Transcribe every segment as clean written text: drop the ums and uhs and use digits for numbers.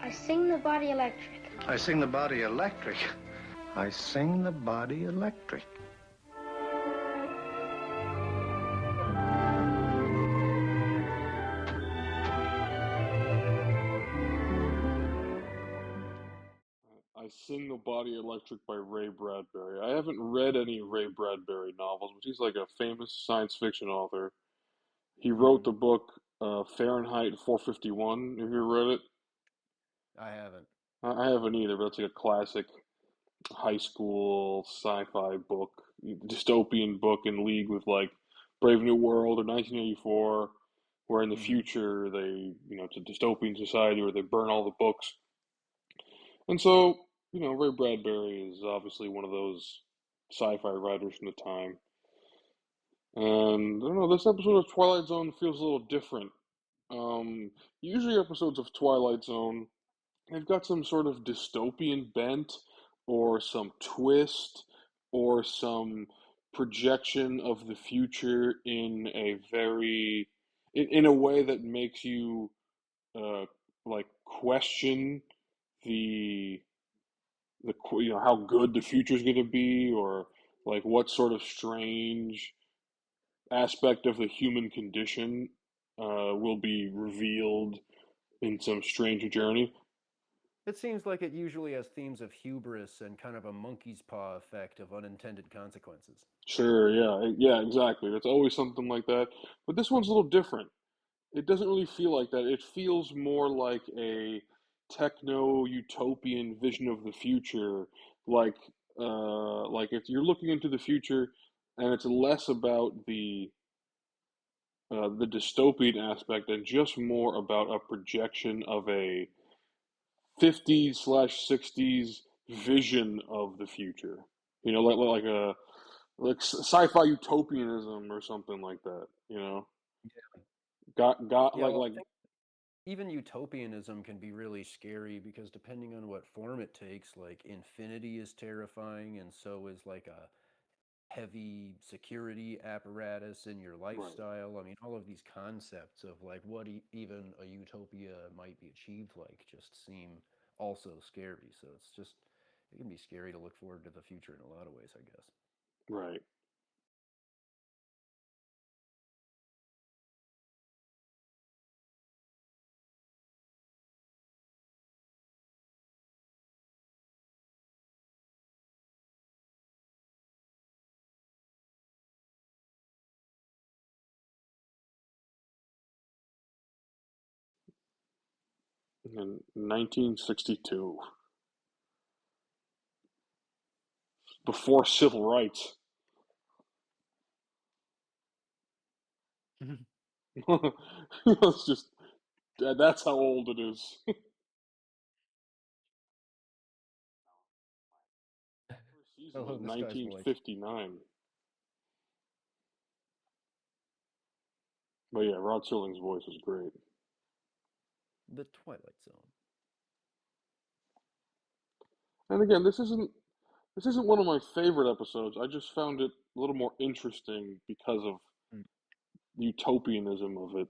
I sing the body electric. I sing the body electric. I sing the body electric. I Sing the Body Electric by Ray Bradbury. I haven't read any Ray Bradbury novels, but he's like a famous science fiction author. He wrote the book Fahrenheit 451. Have you ever read it? I haven't. I haven't either, but it's like a classic high school sci-fi book, dystopian book in league with like Brave New World or 1984, where in the Hmm. future it's a dystopian society where they burn all the books. And so, Ray Bradbury is obviously one of those sci-fi writers from the time. And I don't know, this episode of Twilight Zone feels a little different. Usually episodes of Twilight Zone, they've got some sort of dystopian bent or some twist or some projection of the future in a in a way that makes you uh, like question the how good the future is going to be, or like what sort of strange aspect of the human condition will be revealed in some strange journey. It seems like it usually has themes of hubris and kind of a monkey's paw effect of unintended consequences. Sure, yeah, yeah, exactly. That's always something like that. But this one's a little different. It doesn't really feel like that. It feels more like a techno utopian vision of the future, like like if you're looking into the future, and it's less about the dystopian aspect and just more about a projection of a 50s/60s vision of the future. Like a sci-fi utopianism or something like that. Got Yeah, well, like I think even utopianism can be really scary because depending on what form it takes, like infinity is terrifying, and so is like a heavy security apparatus in your right, lifestyle. I mean, all of these concepts of like what even a utopia might be achieved like just seem also scary. So it can be scary to look forward to the future in a lot of ways, I guess. right. In 1962, before civil rights. It's just that's how old it is. First season Hello, was this guy's voice. 1959. But yeah, Rod Serling's voice is great. The Twilight Zone. And again, this isn't one of my favorite episodes. I just found it a little more interesting because of Mm. the utopianism of it.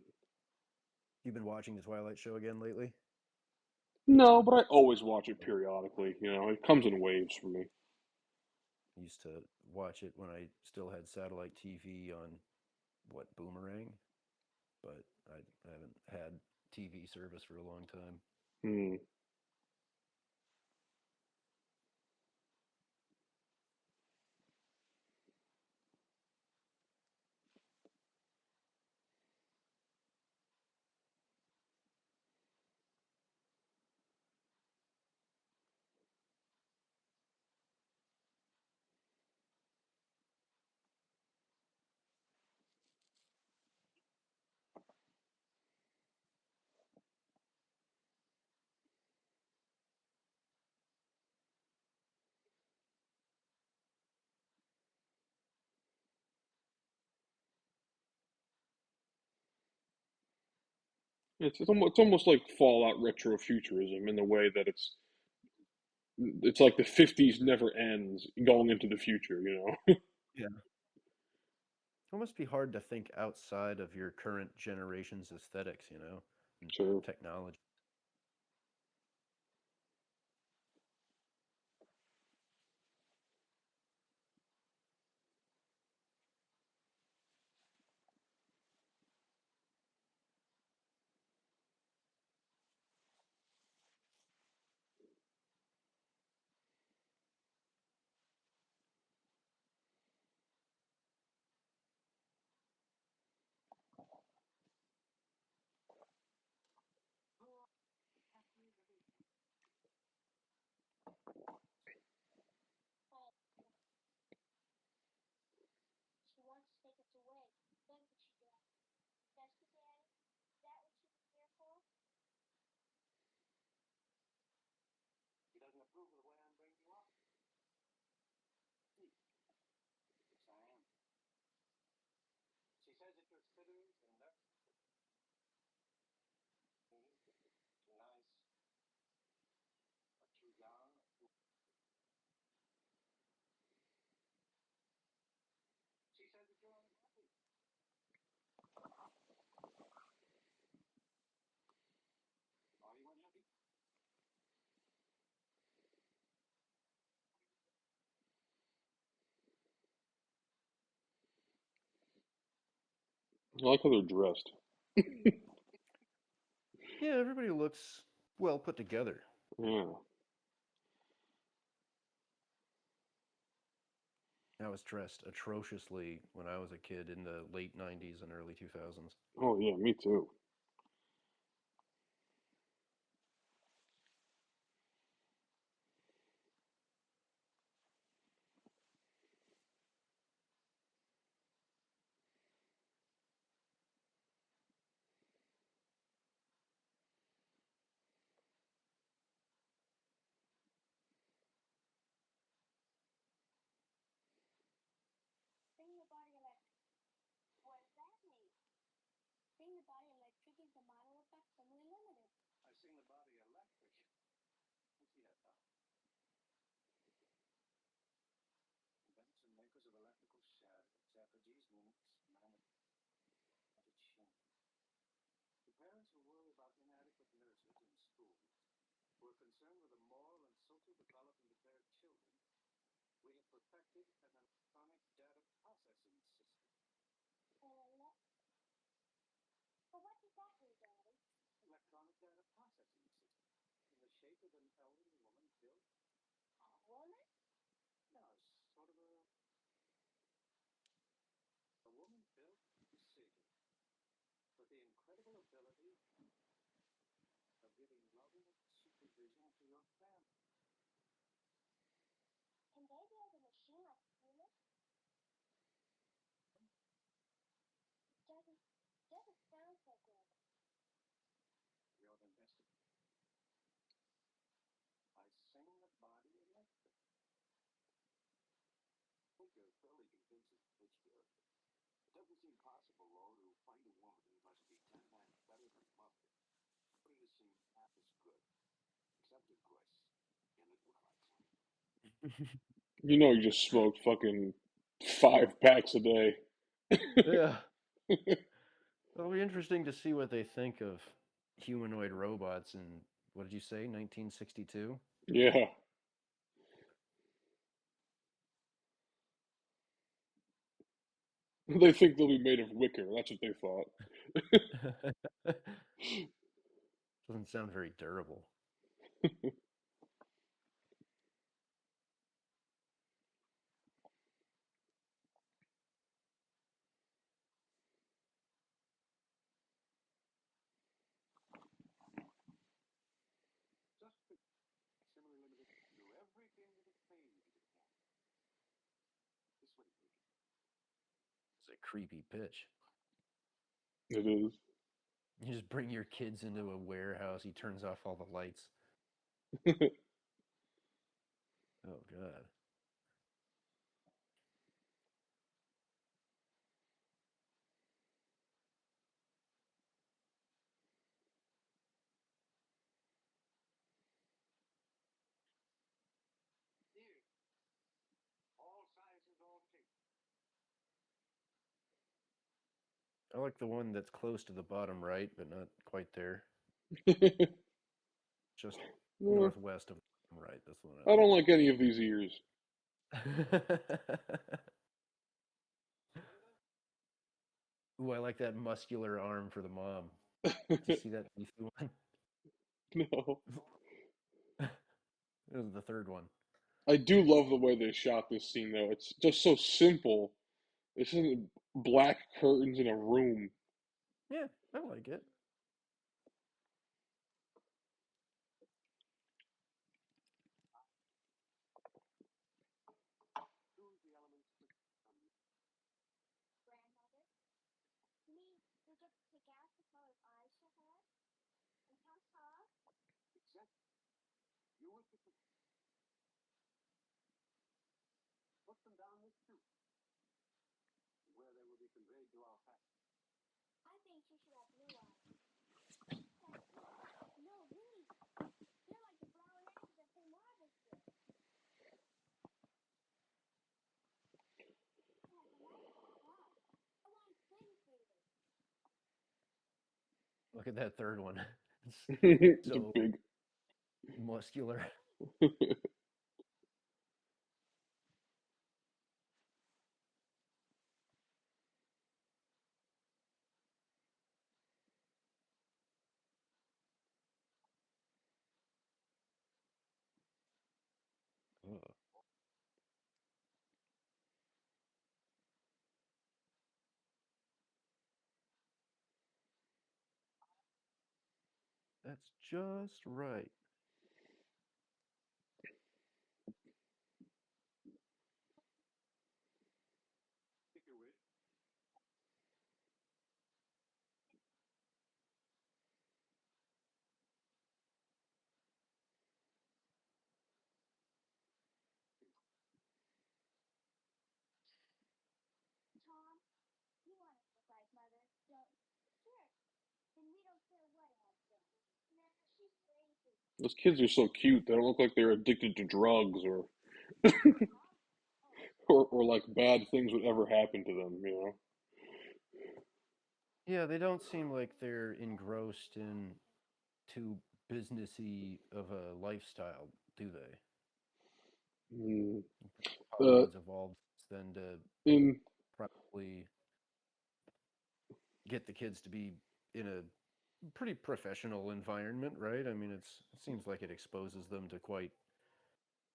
You've been watching the Twilight show again lately? No, but I always watch it periodically. It comes in waves for me. I used to watch it when I still had satellite TV on what, Boomerang? But I haven't had TV service for a long time. Hmm. It's almost like Fallout retrofuturism in the way that it's like the 50s never ends going into the future. Yeah. It must be hard to think outside of your current generation's aesthetics, and Sure. technology. I like how they're dressed. Yeah, everybody looks well put together. Yeah. I was dressed atrociously when I was a kid in the late 90s and early 2000s. Oh yeah, me too. Being the body electric. What does that mean? Being the body electric is the model effect family limited. I sing the body electric. Theater. Inventors and makers of electrical strategies, the parents who worry about inadequate nurses in school were concerned with the moral and social development of their children. We have perfected an electronic data processing system. But what does that mean, Daddy? Electronic data processing system. In the shape of an elderly woman built. A woman? No, sort of a woman built precision. With the incredible ability of giving loving supervision to your family. Can they build a machine like a human? Doesn't sound so good. You're the investigator. I sing the body electric. I think you're fairly convincing pitch here. It doesn't seem possible, though, to find a woman who must be 10 times better than mother. But it seems half as good. Except, of course, in the Twilight Zone. You know, you just smoked fucking 5 packs a day. Yeah. It'll be interesting to see what they think of humanoid robots in, what did you say, 1962? Yeah. They think they'll be made of wicker. That's what they thought. Doesn't sound very durable. Just similarly limited to do everything that it claims it can. This way, please. It's a creepy pitch. It is. You just bring your kids into a warehouse, he turns off all the lights. Oh, God. Here. All sizes, all shapes. I like the one that's close to the bottom right, but not quite there. Just No, northwest of the bottom right. That's the one I don't like any of these ears. I like. Ooh, I like that muscular arm for the mom. Did you see that beefy one? No. It was the third one. I do love the way they shot this scene, though. It's just so simple. It's just black curtains in a room. Yeah, I like it. Choose the elements that Grandmother? Me, we get to pick out the color of eyes she'll have? And how tall? except you would put them down this tube, where they will be conveyed to our factory. I think she should have blue eyes. No, really. They're like the brown eggs that play marbles with. Dad, the lights are bright. I want to play with them. Look at that third one. It's It's a so big. muscular. That's just right. Take your wish. Tom, you want to look like Mother, don't you? Sure. And we don't care what Aunt does. Nah, she's crazy. Those kids are so cute. They don't look like they're addicted to drugs or like bad things would ever happen to them, you know? Yeah, they don't seem like they're engrossed in too businessy of a lifestyle, do they? Mm. Uh, Hollywood's evolved then to in probably get the kids to be in a pretty professional environment, right? I mean, it seems like it exposes them to quite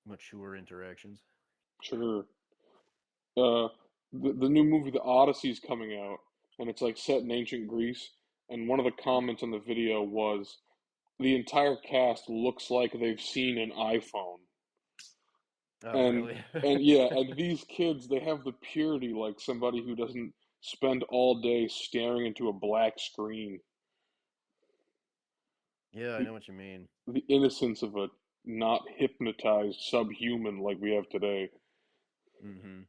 mature interactions. sure, the new movie The Odyssey's coming out, and it's like set in ancient Greece. And one of the comments on the video was the entire cast looks like they've seen an iPhone. Oh, And really? and yeah, and these kids, they have the purity like somebody who doesn't spend all day staring into a black screen. Yeah, I The know what you mean. the innocence of a not hypnotized subhuman like we have today. Hmm.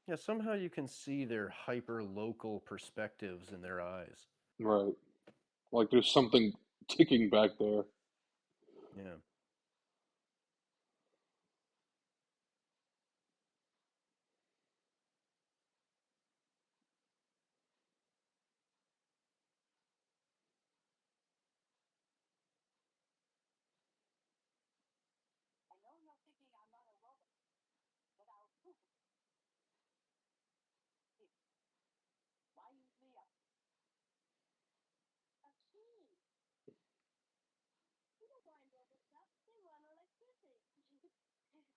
Yeah, somehow you can see their hyper local perspectives in their eyes. Right. Like there's something ticking back there. Yeah. I know you're thinking I'm not a robot, but I'll prove it. Here, why use me up? A key. You don't mind robots up. They run electricity. You do want to, don't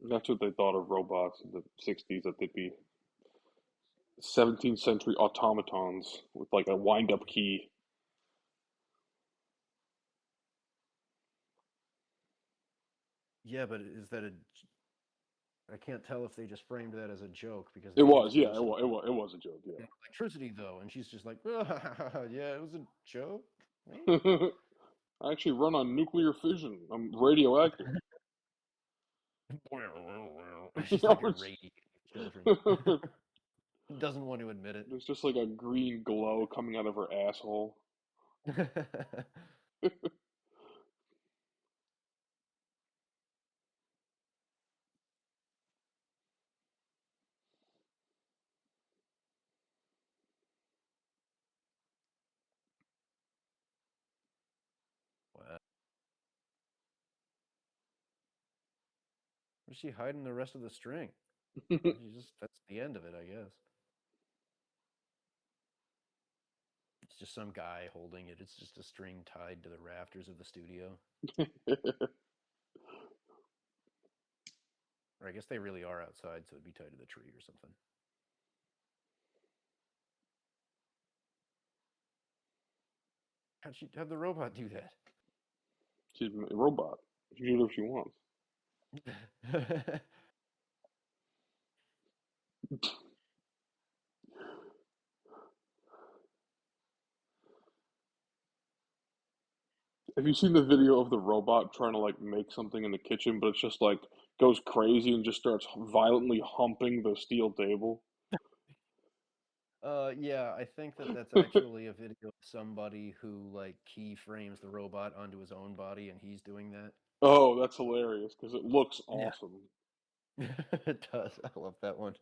you? That's what they thought of robots in the 60s, that they'd be 17th century automatons with like a wind-up key. Yeah, but is that a? I can't tell if they just framed that as a joke because It the kids was, were yeah, just like, it was a joke, electricity though, and she's just like, yeah, it was a joke, maybe. yeah. I actually run on nuclear fission. I'm radioactive. She's I like was- irradiating children. Doesn't want to admit it. There's just like a green glow coming out of her asshole. Wow. Where's she hiding the rest of the string? She just that's the end of it, I guess. It's just some guy holding it. It's just a string tied to the rafters of the studio. Or I guess they really are outside, so it'd be tied to the tree or something. How'd she have the robot do that? She's a robot. She can do whatever she wants. Have you seen the video of the robot trying to like make something in the kitchen, but it's just like goes crazy and just starts violently humping the steel table? Yeah, I think that that's actually a video of somebody who like keyframes the robot onto his own body, and he's doing that. Oh, that's hilarious because it looks Yeah, awesome. it does. I love that one.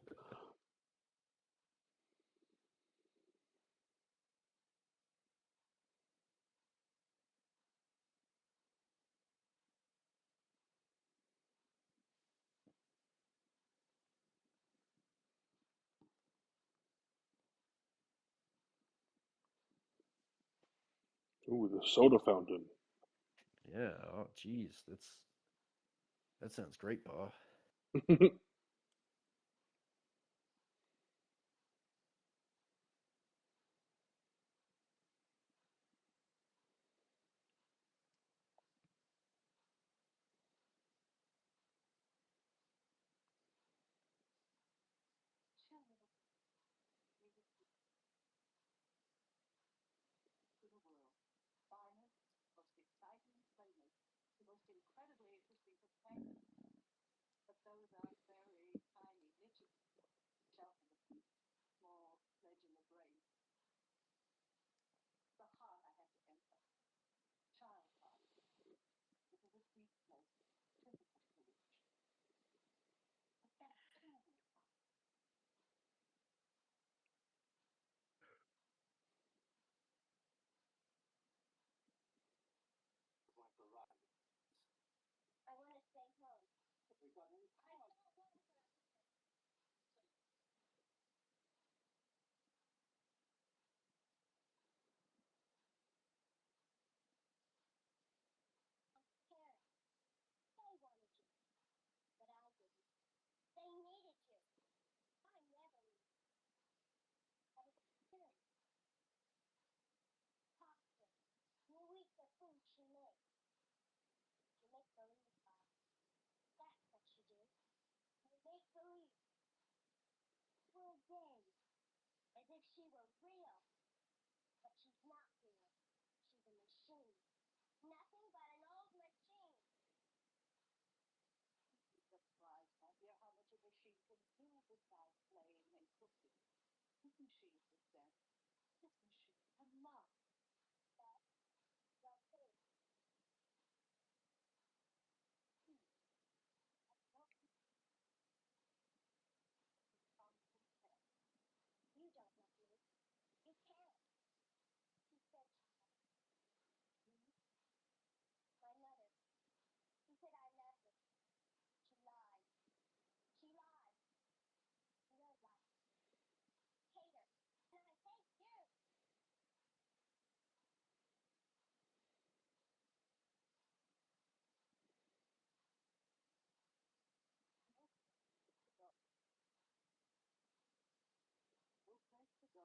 Ooh, the soda fountain. Yeah. Oh, geez, that sounds great, Pa. Chill, little to the world. Finest, most exciting playmates, the most incredibly interesting companions. But those are very tiny niches. Shelf in the feet, small ledge in the brain. The heart I have to enter. Child heart. This is a deep place, difficult to reach. But that's family heart. Like a ride. I want to stay home. We got any I don't want to. Parents, they wanted you, but I didn't. They needed you. I never needed you. I was curious, talkative. You eat the food she makes. You make believe, Bob. That's what you do. You make believe. For a game. As if she were real. But she's not real. She's a machine. Nothing but an old machine. You'd be surprised, my dear, how much a machine can do besides playing and cooking. This machine is dead. This machine can love. That's the thing. You don't love me. You can't. She said she loved me. My mother. She said I loved her. She lied. She lied. You're right. Hate her. And I hate you. No place to go.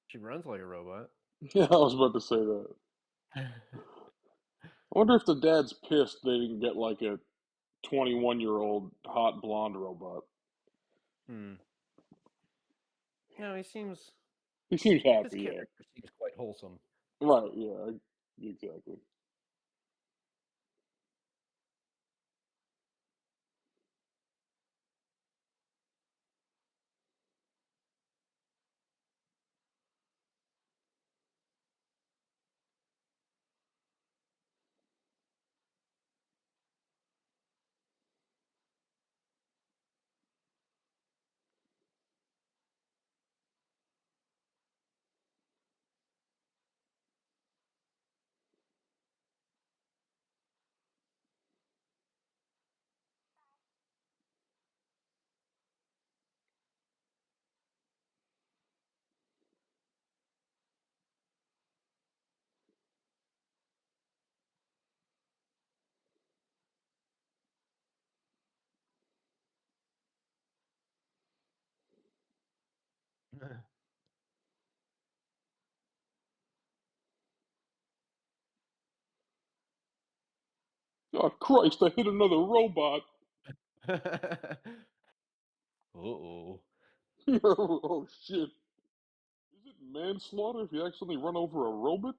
She runs like a robot. Yeah, I was about to say that. I wonder if the dad's pissed they didn't get like a 21-year-old hot blonde robot. Hmm. No, He seems his happy, yeah. character seems quite wholesome. Right, yeah, exactly. Oh, Christ, I hit another robot! Uh-oh. Oh, shit. Is it manslaughter if you accidentally run over a robot?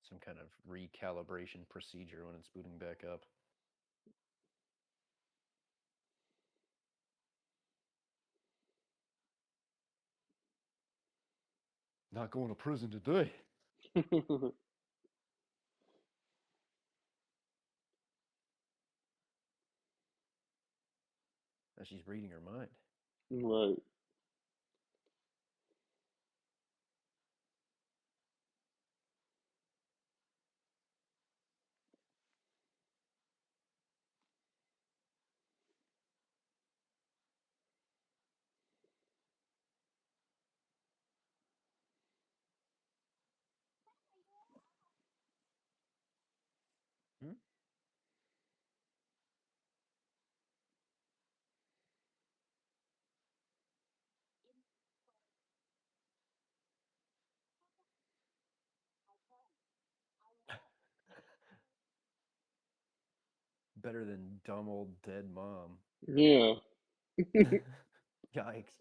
Some kind of recalibration procedure when it's booting back up. Not going to prison today. And she's reading her mind. Right. Hmm? Better than dumb old dead mom. Yeah. Yikes.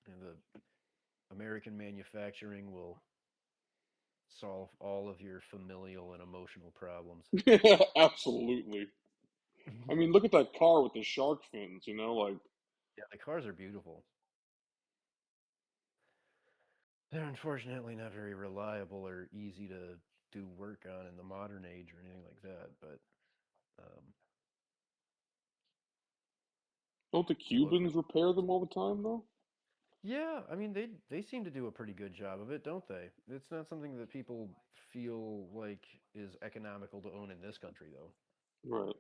And the American manufacturing will solve all of your familial and emotional problems. Absolutely. I mean, look at that car with the shark fins, like, Yeah, the cars are beautiful. They're unfortunately not very reliable or easy to do work on in the modern age or anything like that. But um, don't the they look Cubans really repair nice. them all the time, though? Yeah, I mean they seem to do a pretty good job of it, don't they? It's not something that people feel like is economical to own in this country, though. Right.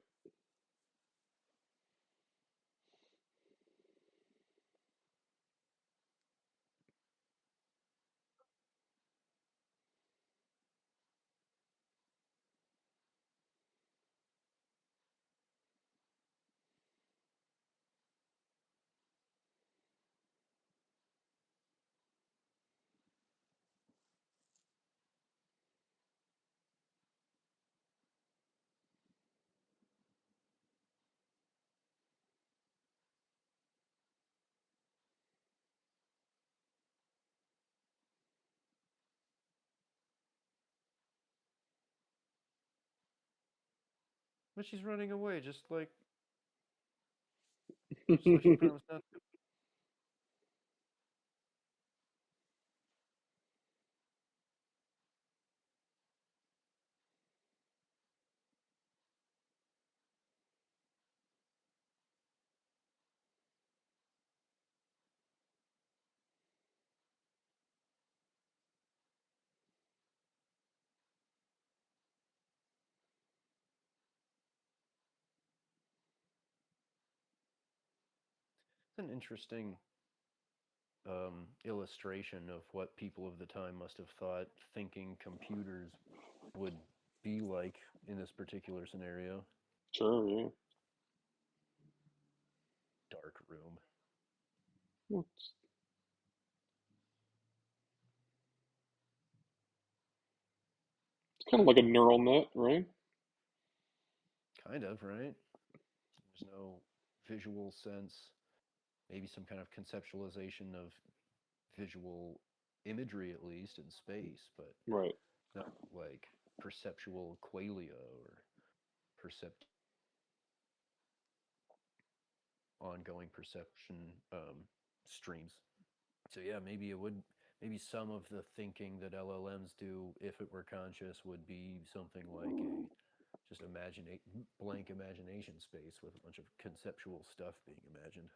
But she's running away, just like she promised not to. It's an interesting illustration of what people of the time must have thought thinking computers would be like in this particular scenario. Sure, yeah. Dark room. Well, it's kind of like a neural net, right? Kind of, right? There's no visual sense, maybe some kind of conceptualization of visual imagery, at least in space, but Right. not like perceptual qualia or percept ongoing perception streams. So yeah, maybe it would maybe some of the thinking that LLMs do, if it were conscious, would be something like a just imagine blank imagination space with a bunch of conceptual stuff being imagined.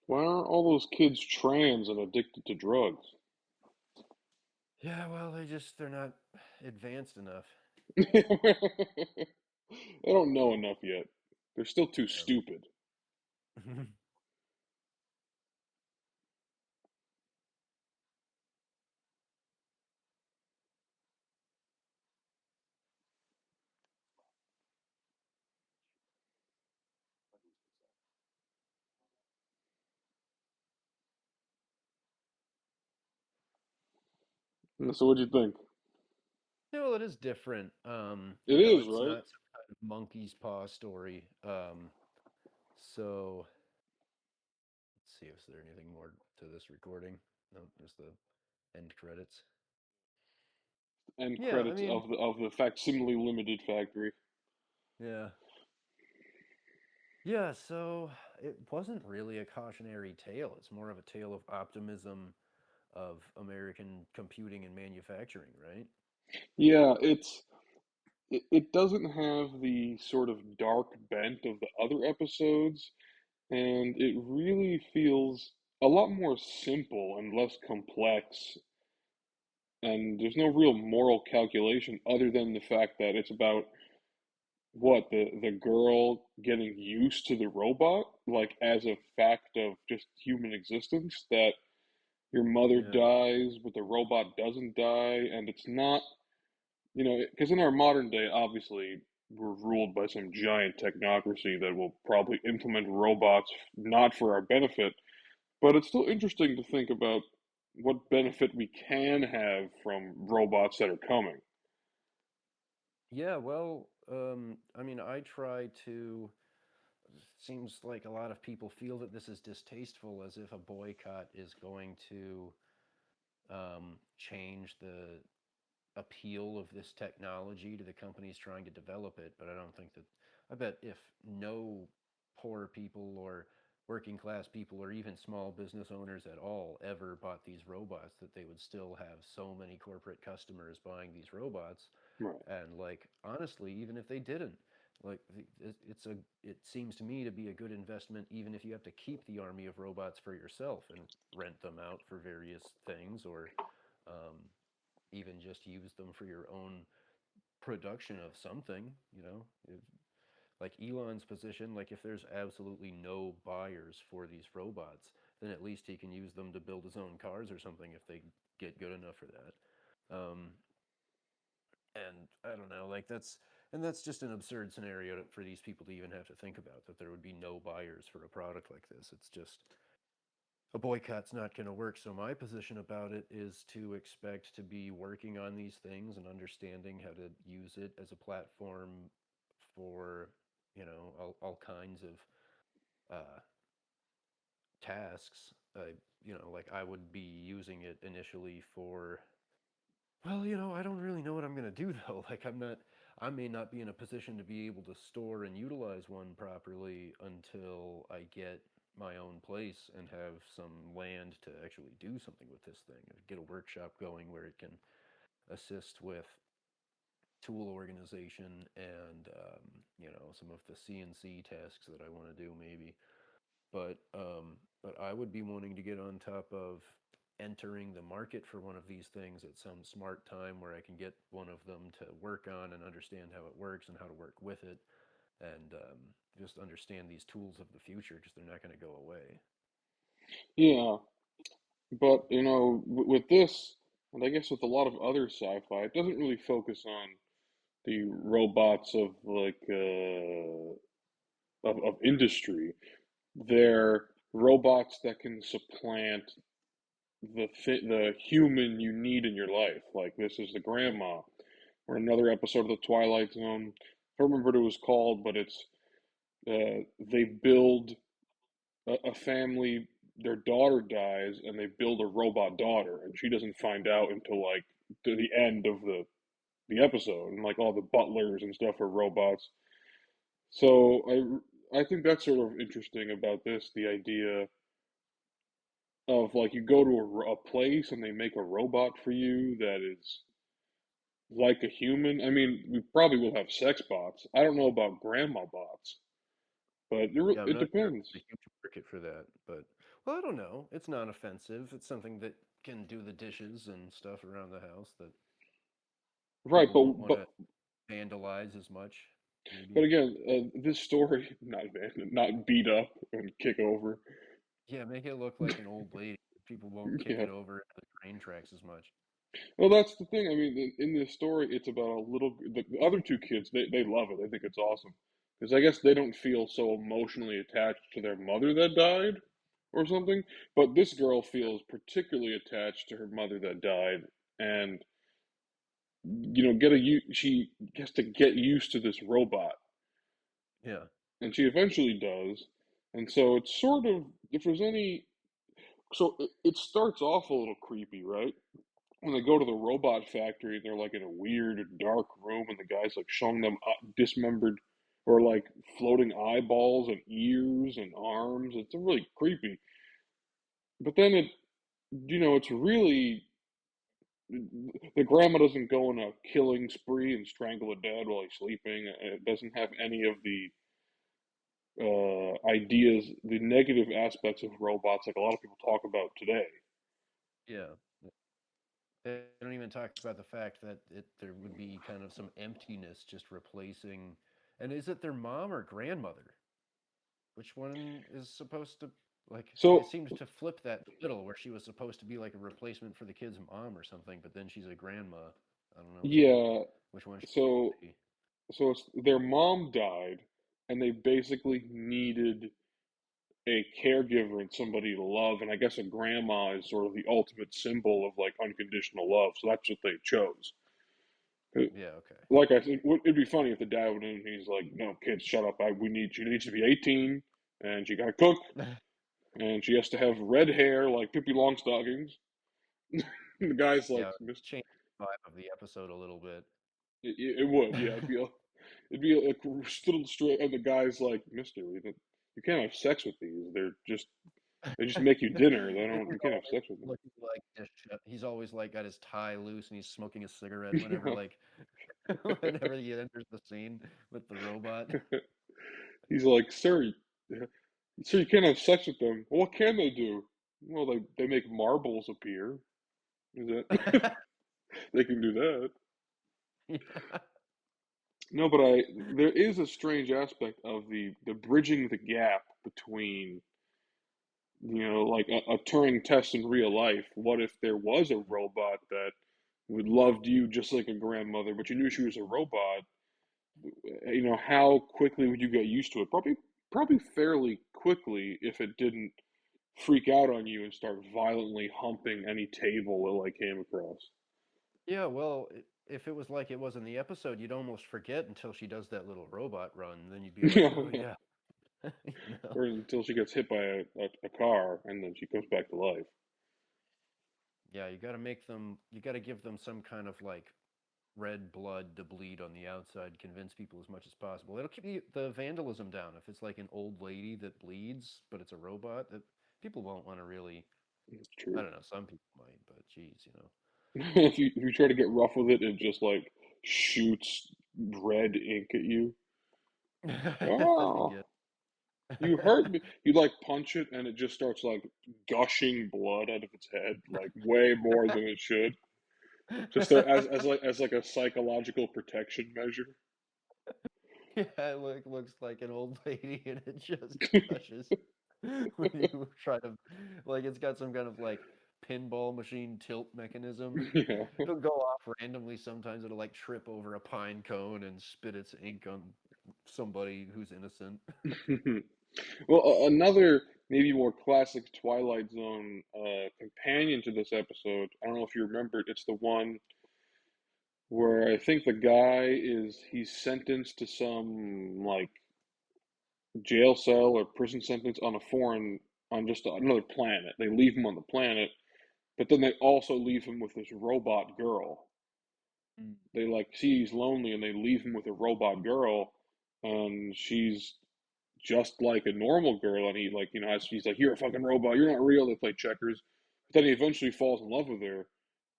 Why aren't all those kids trans and addicted to drugs? Yeah, well, they're not advanced enough. They don't know enough yet. They're still too Yeah, stupid. So what do you think? Yeah, well, it is different. It is, It's right? not some kind of monkey's paw story. So let's see if there's anything more to this recording. No, just the end credits. End Yeah, I credits mean, of the facsimile limited factory. yeah. Yeah, so it wasn't really a cautionary tale. It's more of a tale of optimism of American computing and manufacturing, right? Yeah, it doesn't have the sort of dark bent of the other episodes, and it really feels a lot more simple and less complex. And there's no real moral calculation other than the fact that it's about what the girl getting used to the robot, like as a fact of just human existence, that your mother Yeah. dies, but the robot doesn't die, and it's not, because in our modern day, obviously, we're ruled by some giant technocracy that will probably implement robots not for our benefit, but it's still interesting to think about what benefit we can have from robots that are coming. Yeah, well, I mean, I try to. Seems like a lot of people feel that this is distasteful, as if a boycott is going to change the appeal of this technology to the companies trying to develop it. But I don't think that. I bet if no poor people or working class people or even small business owners at all ever bought these robots, that they would still have so many corporate customers buying these robots. Right. And like honestly, even if they didn't, like it seems to me to be a good investment, even if you have to keep the army of robots for yourself and rent them out for various things, or um, even just use them for your own production of something, like Elon's position, like if there's absolutely no buyers for these robots, then at least he can use them to build his own cars or something if they get good enough for that. And I don't know, like that's just an absurd scenario for these people to even have to think about, that there would be no buyers for a product like this. It's just a boycott's not going to work. So my position about it is to expect to be working on these things and understanding how to use it as a platform for all kinds of uh, tasks. Like I would be using it initially for, well, I don't really know what I'm going to do though. Like I may not be in a position to be able to store and utilize one properly until I get my own place and have some land to actually do something with this thing. Get a workshop going where it can assist with tool organization and some of the CNC tasks that I want to do maybe. But I would be wanting to get on top of entering the market for one of these things at some smart time where I can get one of them to work on and understand how it works and how to work with it, and just understand these tools of the future, because they're not going to go away. Yeah, but with this, and I guess with a lot of other sci-fi, it doesn't really focus on the robots of like of industry. They're robots that can supplant the human you need in your life. Like this is the grandma, or another episode of the Twilight Zone. I don't remember what it was called, but it's they build a family. Their daughter dies, and they build a robot daughter, and she doesn't find out until like to the end of the episode, and like all the butlers and stuff are robots. So I think that's sort of interesting about this, the idea of like you go to a place and they make a robot for you that is like a human. I mean, we probably will have sex bots. I don't know about grandma bots, but Yeah, I'm it not sure if depends. there's a huge market for that, but well, I don't know. It's not offensive. It's something that can do the dishes and stuff around the house that Right, people won't want but to vandalize as much. But maybe. again, this story not abandoned, not beat up and kick over. Yeah, make it look like an old lady. People won't kick Yeah. it over into the train tracks as much. Well, that's the thing. I mean, in this story, it's about a little. The other two kids, they love it. They think it's awesome because I guess they don't feel so emotionally attached to their mother that died or something. But this girl feels particularly attached to her mother that died, and she has to get used to this robot, Yeah, and she eventually does. And so it's sort of if there's any, so it starts off a little creepy, right? When they go to the robot factory, they're like in a weird dark room, and the guy's like showing them dismembered or like floating eyeballs and ears and arms. It's really creepy. But then it's really the grandma doesn't go on a killing spree and strangle a dad while he's sleeping. It doesn't have any of the ideas, the negative aspects of robots like a lot of people talk about today. yeah. They don't even talk about the fact that there would be kind of some emptiness just replacing. And is it their mom or grandmother? Which one is supposed to like? They So seemed to flip that in the middle where she was supposed to be like a replacement for the kid's mom or something, but then she's a grandma. I don't know yeah, which one she's supposed so to be. it's their mom died, and they basically needed a caregiver and somebody to love. And I guess a grandma is sort of the ultimate symbol of like unconditional love. So that's what they chose. Yeah. Okay. Like I said, it'd be funny if the dad went in and he's like, "No, kids, shut up. She needs to be 18, and she got to cook, and she has to have red hair like Pippi Longstockings." And the guy's like, Yeah. "Miss, Change the vibe of the episode a little bit. it would, yeah, it'd be a little straight." And the guy's like, "Mister, you can't have sex with these. They just make you dinner. They And don't. he's You can't have always sex with them." looking like he's always like got his tie loose and he's smoking a cigarette whenever like whenever he enters the scene with the robot. Yeah. He's like, sir, you can't have sex with them. Well, what can they do? Well, they make marbles appear. Is that they can do that? Yeah. No, but there is a strange aspect of the bridging the gap between like a Turing test in real life. What if there was a robot that would loved you just like a grandmother, but you knew she was a robot? How quickly would you get used to it? Probably fairly quickly if it didn't freak out on you and start violently humping any table it like came across. Yeah, well, if it was like it was in the episode, you'd almost forget until she does that little robot run. Then you'd be like, Yeah, "Oh yeah. yeah," you know. Or until she gets hit by a car and then she comes back to life. Yeah, you got to make them. You got to give them some kind of like red blood to bleed on the outside. Convince people as much as possible. It'll keep the vandalism down. If it's like an old lady that bleeds, but it's a robot, that people won't want to really. It's I true. don't know. Some people might, but geez, If you try to get rough with it, it just like shoots red ink at you. that'd be Oh, good. you hurt me. You like punch it and it just starts like gushing blood out of its head, like way more than it should. Just as like a psychological protection measure. Yeah, it looks like an old lady and it just gushes when you try to, like, it's got some kind of like pinball machine tilt mechanism. Yeah. It'll go off randomly sometimes. It'll like trip over a pine cone and spit its ink on somebody who's innocent. Well, another maybe more classic Twilight Zone companion to this episode. I don't know if you remember it. It's the one where I think the guy he's sentenced to some like jail cell or prison sentence on just another planet. They leave him on the planet, but then they also leave him with this robot girl. Mm. They like see he's lonely and they leave him with a robot girl, and she's just like a normal girl, and he like he's like, "You're a fucking robot. You're not real." They play checkers, but then he eventually falls in love with her,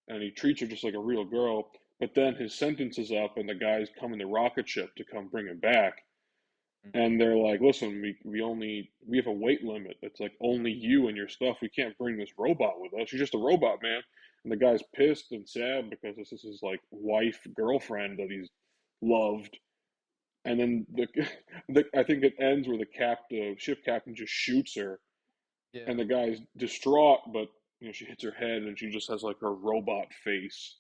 and he treats her just like a real girl. But then his sentence is up, and the guys come in the rocket ship to come bring him back, and they're like, "Listen, we have a weight limit. It's like only you and your stuff. We can't bring this robot with us. You're just a robot, man." And the guy's pissed and sad because this is his like wife girlfriend that he's loved, and then I think it ends where the ship captain just shoots her, and Yeah. the guy's distraught, but she hits her head, and she just has like her robot face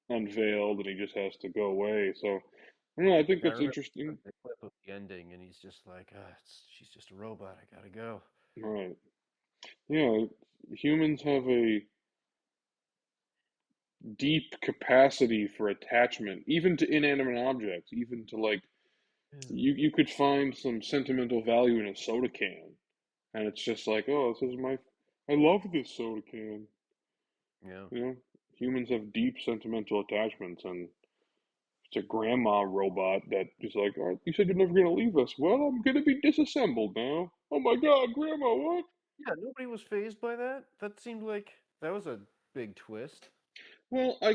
unveiled, and he just has to go away. So I don't know. I think I that's remember interesting. the clip of the ending, and he's just like, she's just a robot. I gotta go. Right? Yeah, humans have a deep capacity for attachment, even to inanimate objects, even to like Yeah. you could find some sentimental value in a soda can, and it's just like, oh, this is my, I love this soda can. Yeah. You know, humans have deep sentimental attachments, and it's a grandma robot that is like, oh, you said you're never gonna leave us. Well, I'm gonna be disassembled now. Oh my God, grandma, what? Yeah, nobody was phased by that. That seemed like that was a big twist. Well, I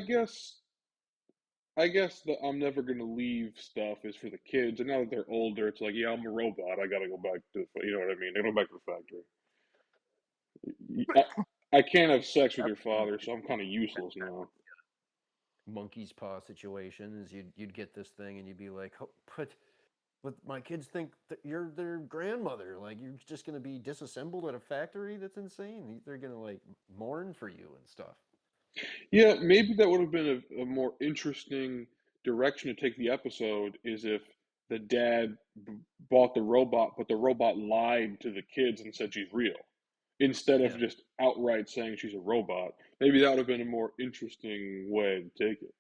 guess the I'm never gonna leave stuff is for the kids, and now that they're older, it's like, yeah, I'm a robot. I gotta go back to you know what I mean? I go back to the factory. I can't have sex with That your would father, be so I'm kind of useless now. a monkey's paw situation. Is you'd get this thing and you'd be like, oh, but my kids think that you're their grandmother. Like you're just gonna be disassembled at a factory. That's insane. They're gonna like mourn for you and stuff. Yeah, maybe that would have been a more interesting direction to take the episode is if the dad bought the robot, but the robot lied to the kids and said she's real instead of Yeah, just outright saying she's a robot. Maybe that would have been a more interesting way to take it.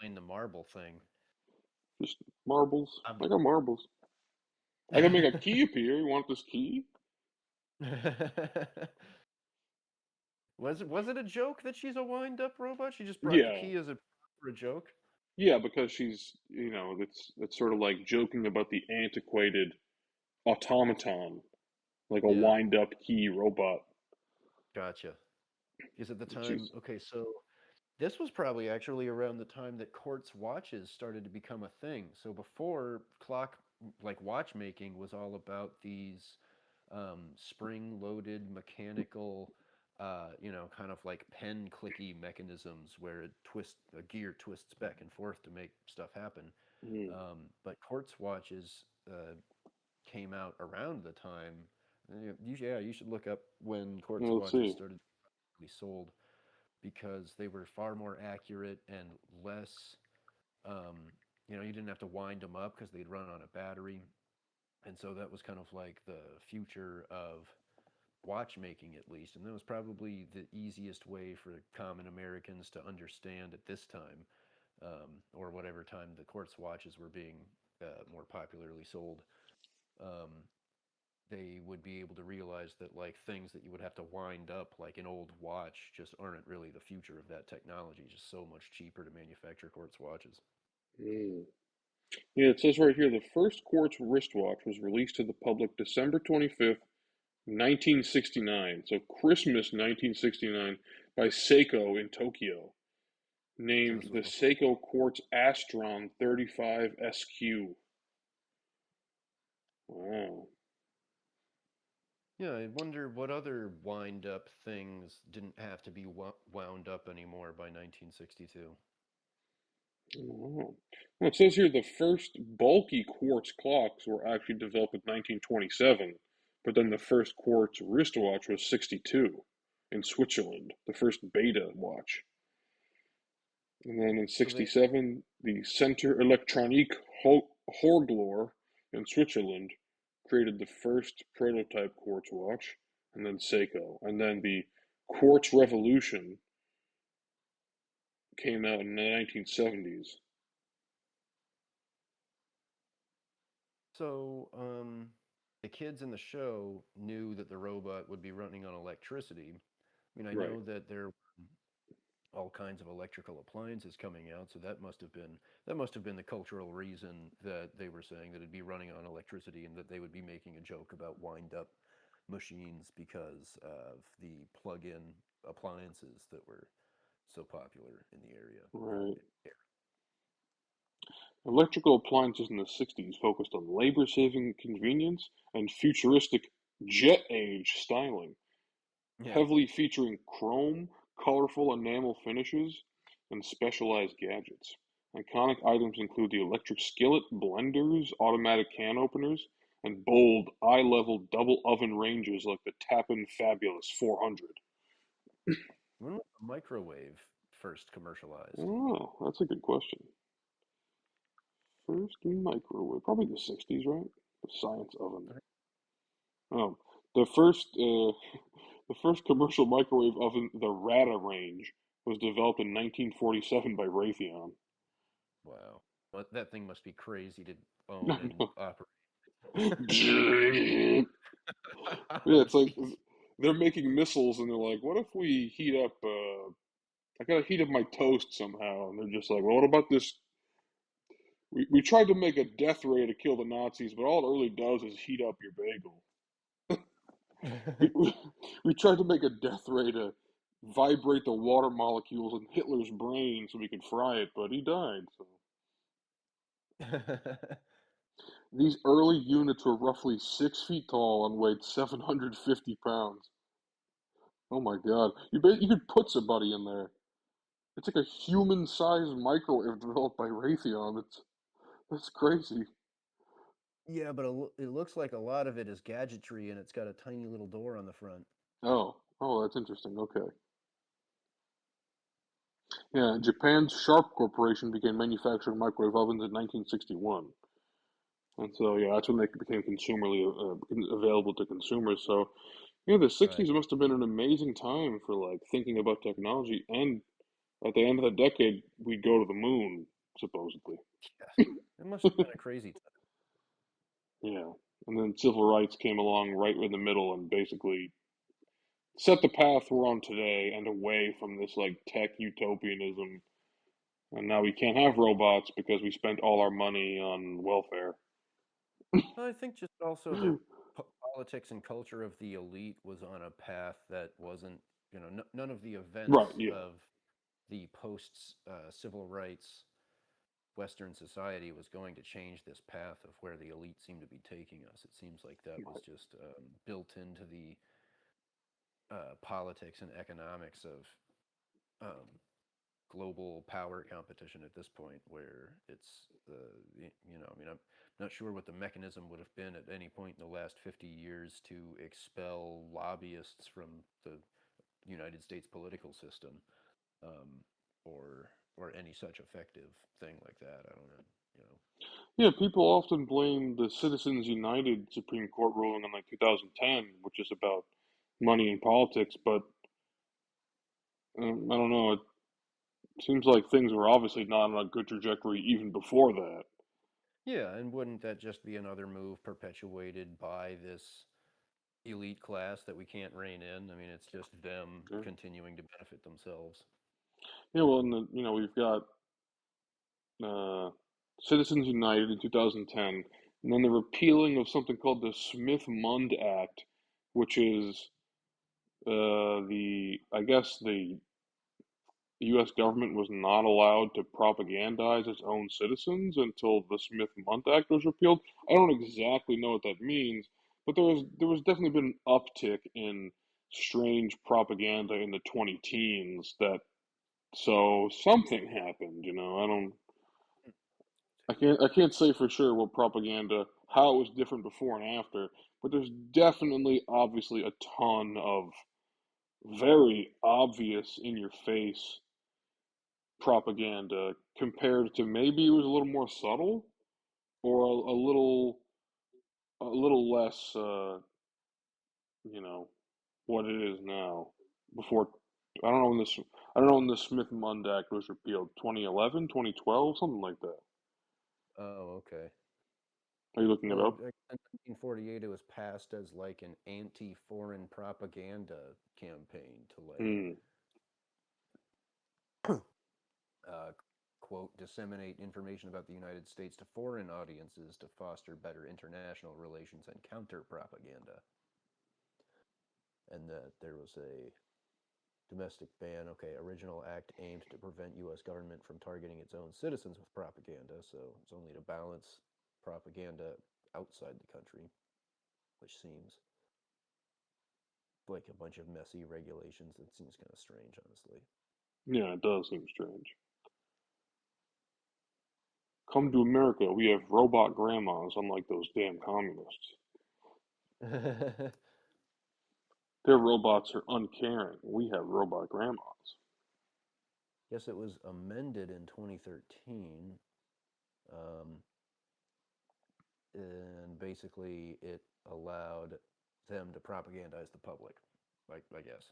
in the marble thing. Just marbles. I'm I got marbles. I can make a key appear. You want this key? Was it a joke that she's a wind-up robot? She just brought the Yeah. key as a for a joke? Yeah, because she's, it's sort of like joking about the antiquated automaton, like a Yeah, wind up key robot. gotcha. Because at the time, She's, okay, so this was probably actually around the time that quartz watches started to become a thing. So before like watchmaking was all about these spring-loaded mechanical, kind of like pen clicky mechanisms where a gear twists back and forth to make stuff happen. hmm, But quartz watches came out around the time. Yeah, you should look up when quartz let's watches see. started to be sold because they were far more accurate and less. Um, you didn't have to wind them up because they'd run on a battery, and so that was kind of like the future of watchmaking, at least. And that was probably the easiest way for common Americans to understand at this time, or whatever time the quartz watches were being more popularly sold. Um, they would be able to realize that like things that you would have to wind up like an old watch just aren't really the future of that technology. It's just so much cheaper to manufacture quartz watches. Hmm. Yeah, it says right here the first quartz wristwatch was released to the public December 25th, 1969. So Christmas 1969 by Seiko in Tokyo, So named this the was before. Seiko Quartz Astron 35 SQ. Wow. Yeah, I wonder what other wind up things didn't have to be wound up anymore by 1962. Wow. Well, it says here the first bulky quartz clocks were actually developed in 1927, but then the first quartz wristwatch was 62 in Switzerland, the first beta watch. And then in So they 67, the Centre Electronique Horglor in Switzerland created the first prototype quartz watch, and then Seiko. And then the Quartz Revolution came out in the 1970s. so the kids in the show knew that the robot would be running on electricity. I mean, I Right, know that there all kinds of electrical appliances coming out. So that must have been the cultural reason that they were saying that it'd be running on electricity and that they would be making a joke about wind up machines because of the plug-in appliances that were so popular in the area that right. era. Electrical appliances in the 60s focused on labor-saving convenience and futuristic jet age styling, Yeah. heavily featuring chrome, colorful enamel finishes, and specialized gadgets. Iconic items include the electric skillet, blenders, automatic can openers, and bold, eye-level double oven ranges like the Tappan Fabulous 400. When was the microwave first commercialized? Oh, that's a good question. First microwave, probably the 60s, right? The science oven. I Oh, the first the first commercial microwave oven, the Rata range, was developed in 1947 by Raytheon. Wow. That thing must be crazy to No, own and no. operate. Yeah, Oh, it's like jeez. they're making missiles, and they're like, "What if we heat up? I gotta heat up my toast somehow." And they're just like, "Well, what about this? We tried to make a death ray to kill the Nazis, but all it really does is heat up your bagel. We, we, we tried to make a death ray to vibrate the water molecules in Hitler's brain so we could fry it, but he died." So these early units were roughly 6 feet tall and weighed 750 pounds. Oh my God! You could put somebody in there. It's like a human-sized microwave developed by Raytheon. That's crazy. Yeah, but it looks like a lot of it is gadgetry and it's got a tiny little door on the front. Oh, that's interesting. Okay. Yeah, Japan's Sharp Corporation began manufacturing microwave ovens in 1961. And so, yeah, that's when they became consumerly available to consumers. So, yeah, the Right. 60s must have been an amazing time for like thinking about technology. And at the end of the decade, we'd go to the moon, supposedly. Yeah. It must have been a crazy time. Yeah. And then civil rights came along right in the middle and basically set the path we're on today and away from this like tech utopianism. And now we can't have robots because we spent all our money on welfare. I think just also the politics and culture of the elite was on a path that wasn't, none of the Right, events yeah. of the post civil rights Western society was going to change this path of where the elite seemed to be taking us. It seems like that was Right. just built into the politics and economics of um, global power competition at this point, where it's I mean, I'm not sure what the mechanism would have been at any point in the last 50 years to expel lobbyists from the United States political system, um, or any such effective thing like that. I don't know. You know. Yeah, people often blame the Citizens United Supreme Court ruling in like 2010, which is about money in politics, but I don't know. It seems like things were obviously not on a good trajectory even before that. Yeah, and wouldn't that just be another move perpetuated by this elite class that we can't rein in? I mean, it's just them Yeah, continuing to benefit themselves. yeah well, we've got uh, Citizens United in 2010, and then the repealing of something called the Smith-Mund Act, which is I guess the U.S. government was not allowed to propagandize its own citizens until the Smith-Mundt Act was repealed. I don't exactly know what that means, but there was definitely been an uptick in strange propaganda in the 20 teens that so something happened, I can't say for sure what propaganda how it was different before and after, but there's definitely obviously a ton of very obvious in your face propaganda compared to maybe it was a little more subtle or a little less you know what it is now before I don't know when the Smith-Mund Act was repealed, 2011, 2012, something like that. Oh, okay. Are you looking it Well, up? in 1948, it was passed as like an anti-foreign propaganda campaign to like Hmm. uh, quote, disseminate information about the United States to foreign audiences to foster better international relations and counter propaganda. And that there was a domestic ban. Okay, original act aimed to prevent U.S. government from targeting its own citizens with propaganda. So it's only to balance propaganda outside the country, which seems like a bunch of messy regulations. That seems kind of strange, honestly. Yeah, it does seem strange. come to America. We have robot grandmas, unlike those damn communists. Their robots are uncaring. We have robot grandmas. Guess it was amended in 2013, um, and basically it allowed them to propagandize the public. Like I guess.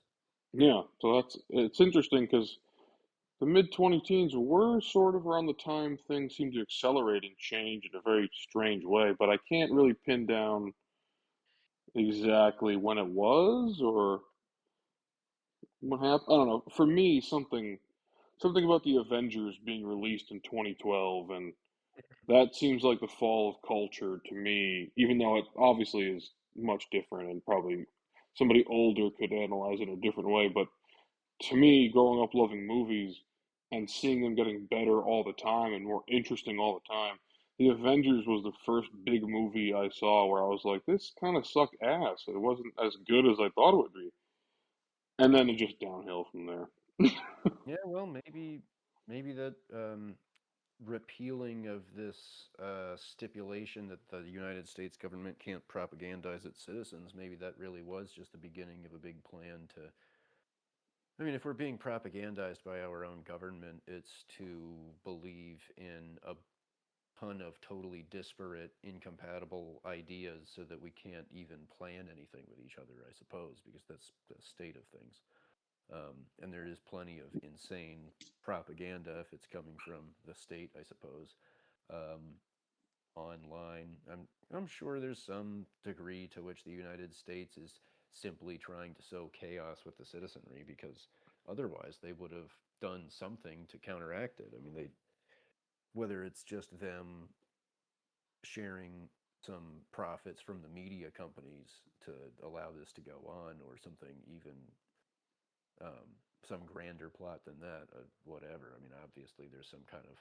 Yeah, so it's interesting because the mid 20 teens were sort of around the time things seemed to accelerate and change in a very strange way, but I can't really pin down exactly when it was or what happened. I don't know. For me, something about the Avengers being released in 2012, and that seems like the fall of culture to me, even though it obviously is much different and probably somebody older could analyze it a different way. But to me, growing up loving movies and seeing them getting better all the time and more interesting all the time, The Avengers was the first big movie I saw where I was like, this kind of sucked ass. It wasn't as good as I thought it would be. And then it just downhill from there. Yeah, well, maybe that repealing of this stipulation that the United States government can't propagandize its citizens, maybe that really was just the beginning of a big plan to. I mean, if we're being propagandized by our own government, it's to believe in a ton of totally disparate, incompatible ideas so that we can't even plan anything with each other, I suppose, because that's the state of things. And there is plenty of insane propaganda if it's coming from the state, I suppose. Um, Online. I'm sure there's some degree to which the United States is simply trying to sow chaos with the citizenry because otherwise they would have done something to counteract it. I mean, they whether it's just them sharing some profits from the media companies to allow this to go on or something even some grander plot than that, whatever. I mean, obviously there's some kind of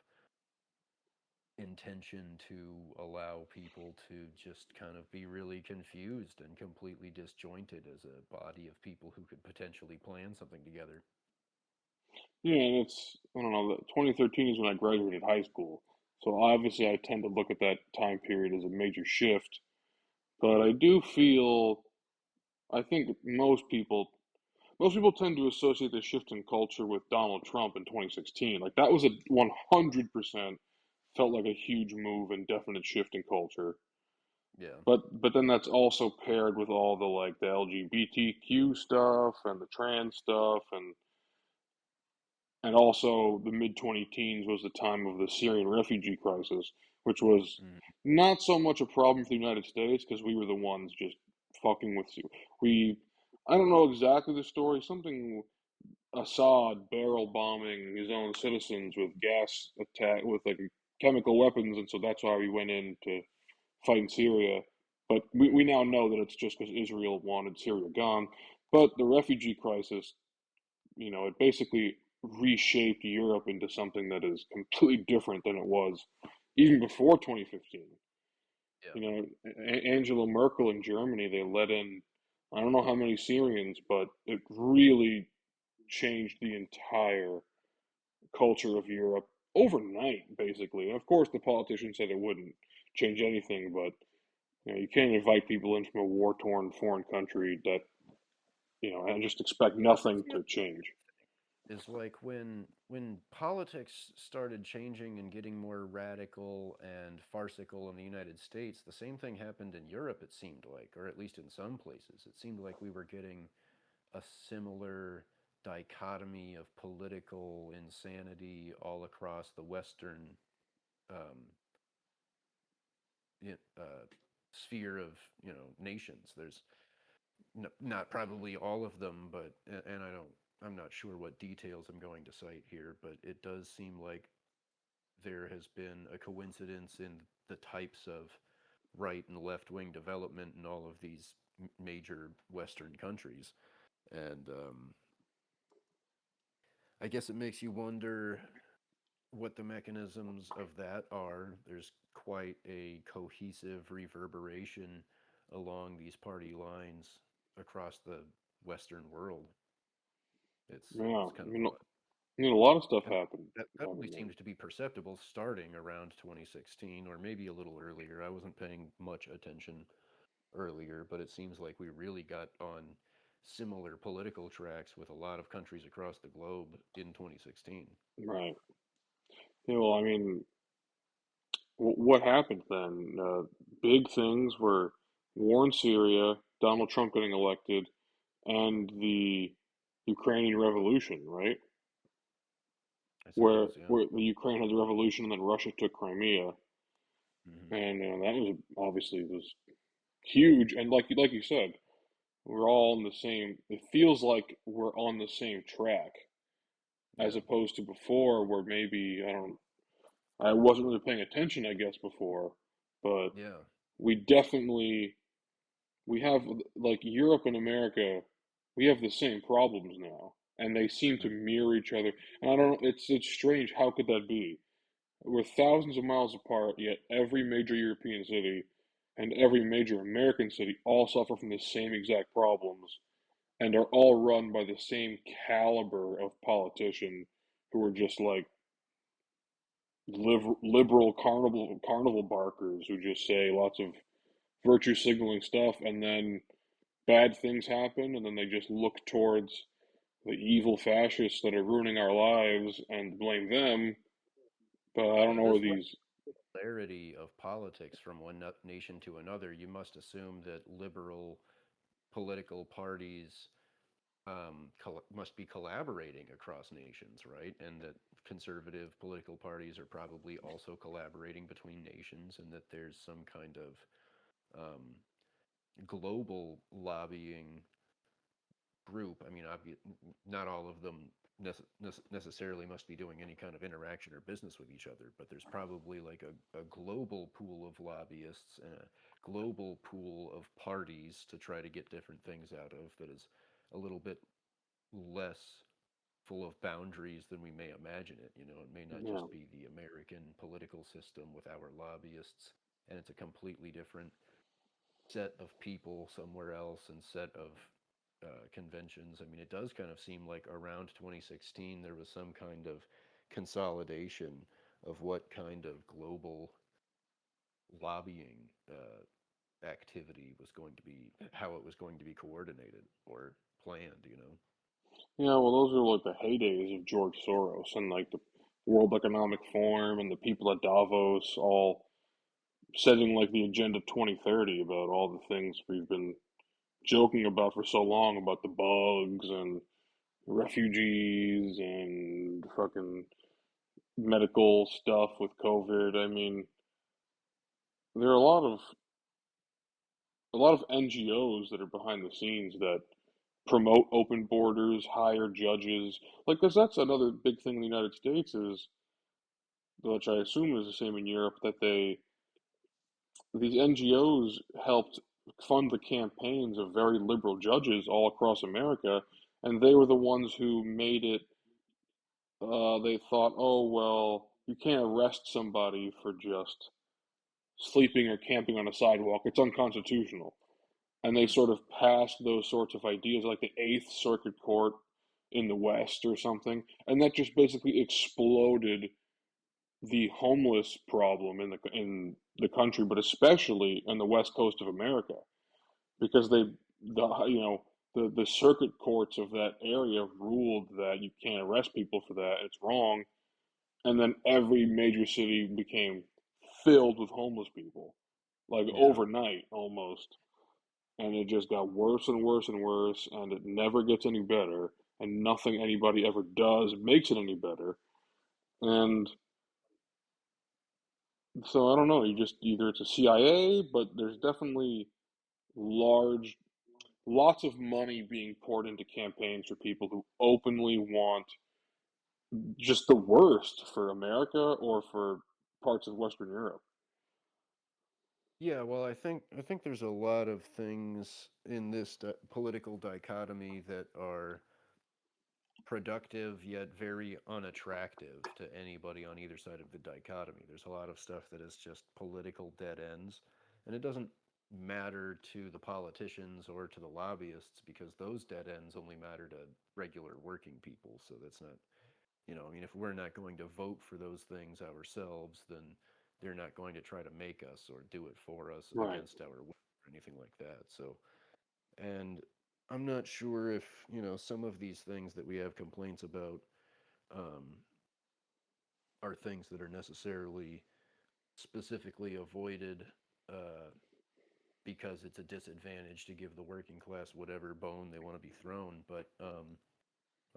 intention to allow people to just kind of be really confused and completely disjointed as a body of people who could potentially plan something together. Yeah, and I don't know, 2013 is when I graduated high school. So obviously I tend to look at that time period as a major shift. But I do feel, I think most people tend to associate the shift in culture with Donald Trump in 2016. Like that was a 100% felt like a huge move and definite shift in culture. Yeah. But then that's also paired with all the like the LGBTQ stuff and the trans stuff and also the mid 20 teens was the time of the Syrian refugee crisis, which was Mhm. not so much a problem for the United States because we were the ones just fucking with we. I don't know exactly the story. Something Assad barrel bombing his own citizens with gas attack with like chemical weapons, and so that's why we went in to fight in Syria. But we now know that it's just because Israel wanted Syria gone. But the refugee crisis, it basically reshaped Europe into something that is completely different than it was even before 2015. Yeah. Angela Merkel in Germany, they let in, I don't know how many Syrians, but it really changed the entire culture of Europe overnight, basically. And of course, the politicians said it wouldn't change anything, but you can't invite people in from a war-torn foreign country that and just expect nothing Yeah. to change. Is like when politics started changing and getting more radical and farcical in the United States, the same thing happened in Europe, it seemed like, or at least in some places. It seemed like we were getting a similar dichotomy of political insanity all across the Western um, sphere of nations. There's not probably all of them, but and I'm not sure what details I'm going to cite here, but it does seem like there has been a coincidence in the types of right and left wing development in all of these major Western countries, and I guess it makes you wonder what the mechanisms of that are. There's quite a cohesive reverberation along these party lines across the Western world. It's Yeah, kind of odd. A lot of stuff And happened. that only Happened then. seemed to be perceptible starting around 2016 or maybe a little earlier. I wasn't paying much attention earlier, but it seems like we really got on similar political tracks with a lot of countries across the globe in 2016. Right. Yeah, well, I mean, what happened then? Big things were war in Syria, Donald Trump getting elected, and the Ukrainian Revolution, right? I Where suppose, yeah. where the Ukraine had the revolution and then Russia took Crimea, Hmm. and that was obviously was huge. And like you said, we're all in the same. It feels like we're on the same track as Yeah. opposed to before, where maybe I wasn't really paying attention, I guess, before, but Yeah. we definitely we have like Europe and America, we have the same problems now, and they seem to Mm. mirror each other. And I don't know, it's strange. How could that be? We're thousands of miles apart, yet every major European city and every major American city all suffer from the same exact problems and are all run by the same caliber of politician who are just like liberal carnival barkers who just say lots of virtue signaling stuff, and then bad things happen, and then they just look towards the evil fascists that are ruining our lives and blame them. But I don't Well, know where this these. clarity of politics from one nation to another, you must assume that liberal political parties must be collaborating across nations, right? And that conservative political parties are probably also collaborating between nations, and that there's some kind of um, global lobbying group. I mean, not all of them necessarily must be doing any kind of interaction or business with each other, but there's probably like a global pool of lobbyists and a global pool of parties to try to get different things out of that is a little bit less full of boundaries than we may imagine it. You know, it may not Yeah, just be the American political system with our lobbyists, and it's a completely different set of people somewhere else and set of conventions. I mean, it does kind of seem like around 2016 there was some kind of consolidation of what kind of global lobbying activity was going to be, how it was going to be coordinated or planned, you know? yeah. Well, those are like the heydays of George Soros and like the World Economic Forum and the people at Davos all setting like the agenda 2030 about all the things we've been joking about for so long about the bugs and refugees and fucking medical stuff with COVID. I mean, there are a lot of NGOs that are behind the scenes that promote open borders, hire judges. Like, because that's another big thing in the United States is, which I assume is the same in Europe, that these NGOs helped fund the campaigns of very liberal judges all across America, and they were the ones who made it. They thought, oh well, you can't arrest somebody for just sleeping or camping on a sidewalk. It's unconstitutional. And they Hmm. sort of passed those sorts of ideas, like the Eighth Circuit Court in the West or something, and that just basically exploded the homeless problem in the country, but especially in the West Coast of America, because the circuit courts of that area ruled that you can't arrest people for that; it's wrong, and then every major city became filled with homeless people, like Yeah. overnight almost. And it just got worse and worse and worse, and it never gets any better, and nothing anybody ever does makes it any better. And so I don't know, you just either it's a CIA, but there's definitely large lots of money being poured into campaigns for people who openly want just the worst for America or for parts of Western Europe. Yeah, well, I think there's a lot of things in this political dichotomy that are productive yet very unattractive to anybody on either side of the dichotomy. There's a lot of stuff that is just political dead ends, and it doesn't matter to the politicians or to the lobbyists because those dead ends only matter to regular working people, so that's not I mean, if we're not going to vote for those things ourselves, then they're not going to try to make us or do it for us Right. against our will or anything like that. So, and I'm not sure if, some of these things that we have complaints about um, are things that are necessarily specifically avoided uh, because it's a disadvantage to give the working class whatever bone they want to be thrown. But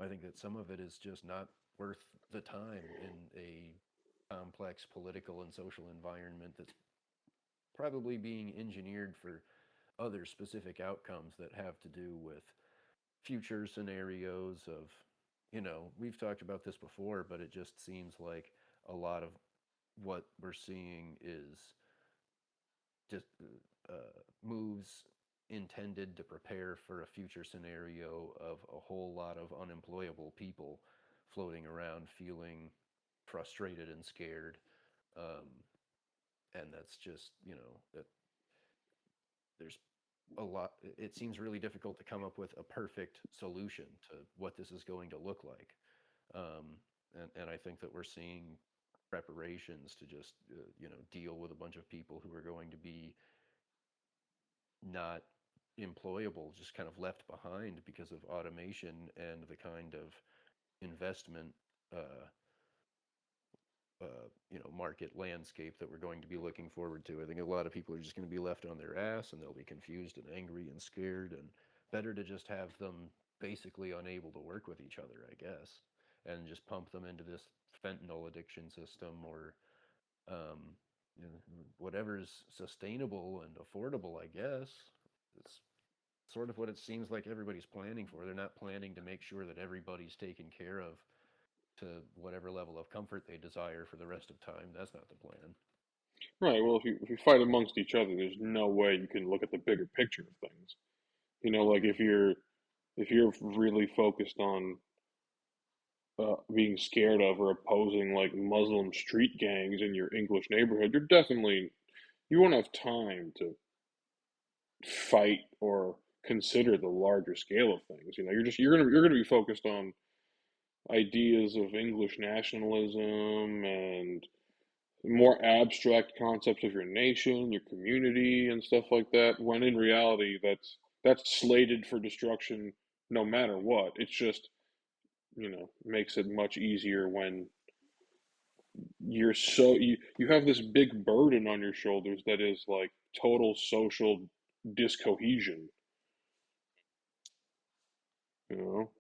I think that some of it is just not worth the time in a complex political and social environment that's probably being engineered for other specific outcomes that have to do with future scenarios of, we've talked about this before, but it just seems like a lot of what we're seeing is just moves intended to prepare for a future scenario of a whole lot of unemployable people floating around feeling frustrated and scared. Um, and that's just, that there's a lot, it seems really difficult to come up with a perfect solution to what this is going to look like. Um, and I think that we're seeing preparations to just, deal with a bunch of people who are going to be not employable, just kind of left behind because of automation and the kind of investment, uh, market landscape that we're going to be looking forward to. I think a lot of people are just going to be left on their ass and they'll be confused and angry and scared, and better to just have them basically unable to work with each other, I guess, and just pump them into this fentanyl addiction system or um, whatever's sustainable and affordable, I guess. It's sort of what it seems like everybody's planning for. They're not planning to make sure that everybody's taken care of to whatever level of comfort they desire for the rest of time. That's not the plan. Right. Well, if you fight amongst each other, there's no way you can look at the bigger picture of things. Like if you're really focused on being scared of or opposing like Muslim street gangs in your English neighborhood, you won't have time to fight or consider the larger scale of things. You're gonna be focused on ideas of English nationalism and more abstract concepts of your nation, your community, and stuff like that. When in reality, that's slated for destruction no matter what. It's just makes it much easier when you have this big burden on your shoulders that is like total social discohesion. You know,